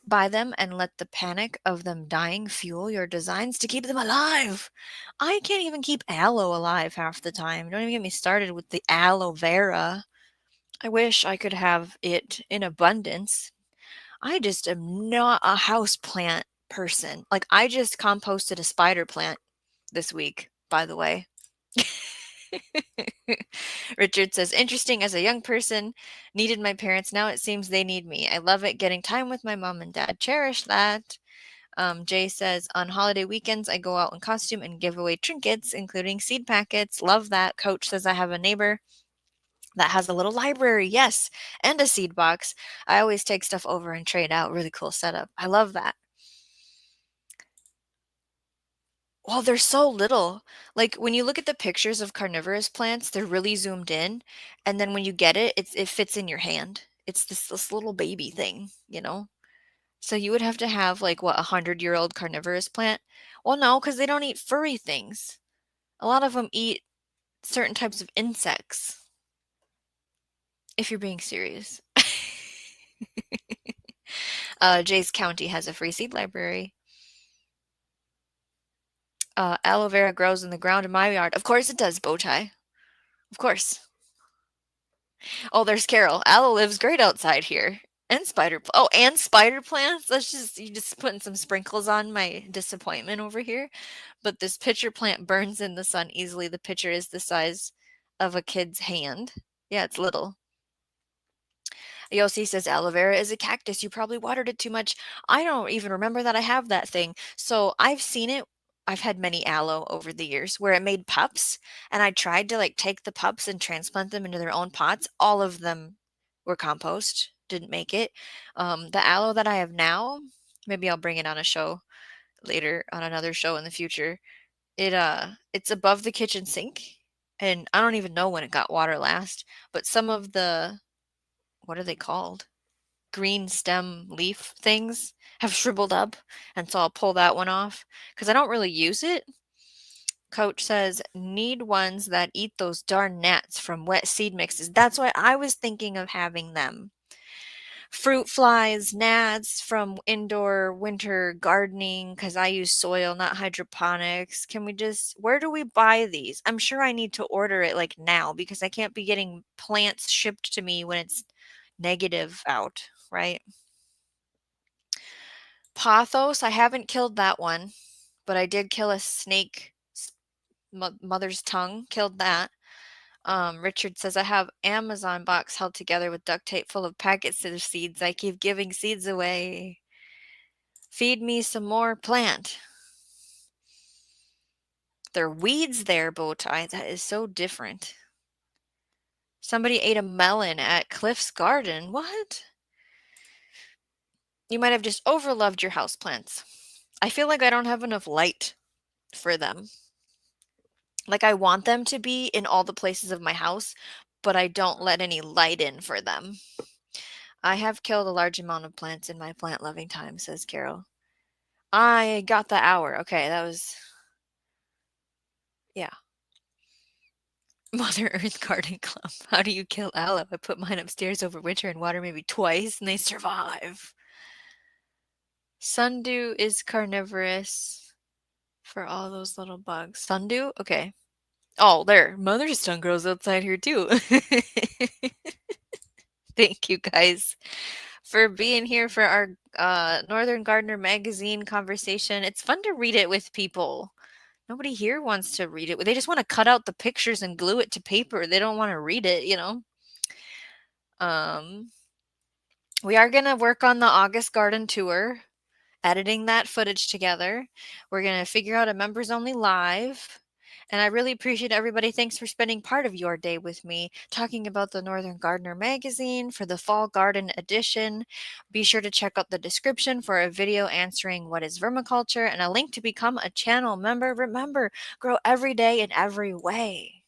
Buy them and let the panic of them dying fuel your designs to keep them alive. I can't even keep aloe alive half the time. Don't even get me started with the aloe vera. I wish I could have it in abundance. I just am not a house plant person. Like, I just composted a spider plant this week, by the way. Richard says, interesting as a young person, needed my parents. Now it seems they need me. I love it getting time with my mom and dad. Cherish that. Jay says, on holiday weekends, I go out in costume and give away trinkets, including seed packets. Love that. Coach says, I have a neighbor that has a little library, yes, and a seed box. I always take stuff over and trade out. Really cool setup. I love that. Well, they're so little. Like when you look at the pictures of carnivorous plants, they're really zoomed in, and then when you get it, it fits in your hand. It's this little baby thing, you know? So you would have to have like what, 100-year-old carnivorous plant? Well, no, because they don't eat furry things. A lot of them eat certain types of insects. If you're being serious. Jay's County has a free seed library. Aloe vera grows in the ground in my yard. Of course it does, Bowtie. Of course. Oh, there's Carol. Aloe lives great outside here. And and spider plants. That's just you just putting some sprinkles on my disappointment over here. But this pitcher plant burns in the sun easily. The pitcher is the size of a kid's hand. Yeah, it's little. Yossi says aloe vera is a cactus. You probably watered it too much. I don't even remember that I have that thing. So I've seen it I've had many aloe over the years where it made pups, and I tried to like take the pups and transplant them into their own pots. All of them were compost, didn't make it. The aloe that I have now, maybe I'll bring it on a show later, on another show in the future. It's above the kitchen sink, and I don't even know when it got water last, but some of the, what are they called? Green stem leaf things have shriveled up, and so I'll pull that one off because I don't really use it. Coach says, need ones that eat those darn gnats from wet seed mixes. That's why I was thinking of having them. Fruit flies, gnats from indoor winter gardening because I use soil, not hydroponics. Can we just, where do we buy these? I'm sure I need to order it like now because I can't be getting plants shipped to me when it's negative out, right? Pothos, I haven't killed that one, but I did kill a snake, mother's tongue, killed that. Richard says, I have Amazon box held together with duct tape full of packets of seeds. I keep giving seeds away. Feed me some more plant. There are weeds there, Bowtie. That is so different. Somebody ate a melon at Cliff's garden. What? You might have just overloved your houseplants. I feel like I don't have enough light for them. Like I want them to be in all the places of my house, but I don't let any light in for them. I have killed a large amount of plants in my plant loving time, says Carol. I got the hour. Okay, that was, yeah. Mother Earth Garden Club. How do you kill aloe? I put mine upstairs over winter and water maybe twice and they survive. Sundew is carnivorous for all those little bugs. Sundew? Okay. Oh, there. Mother's tongue grows outside here too. Thank you guys for being here for our Northern Gardener magazine conversation. It's fun to read it with people. Nobody here wants to read it. They just want to cut out the pictures and glue it to paper. They don't want to read it, you know. We are going to work on the August garden tour, editing that footage together. We're going to figure out a members only live. And I really appreciate everybody. Thanks for spending part of your day with me talking about the Northern Gardener magazine for the Fall Garden edition. Be sure to check out the description for a video answering what is vermiculture and a link to become a channel member. Remember, grow every day in every way.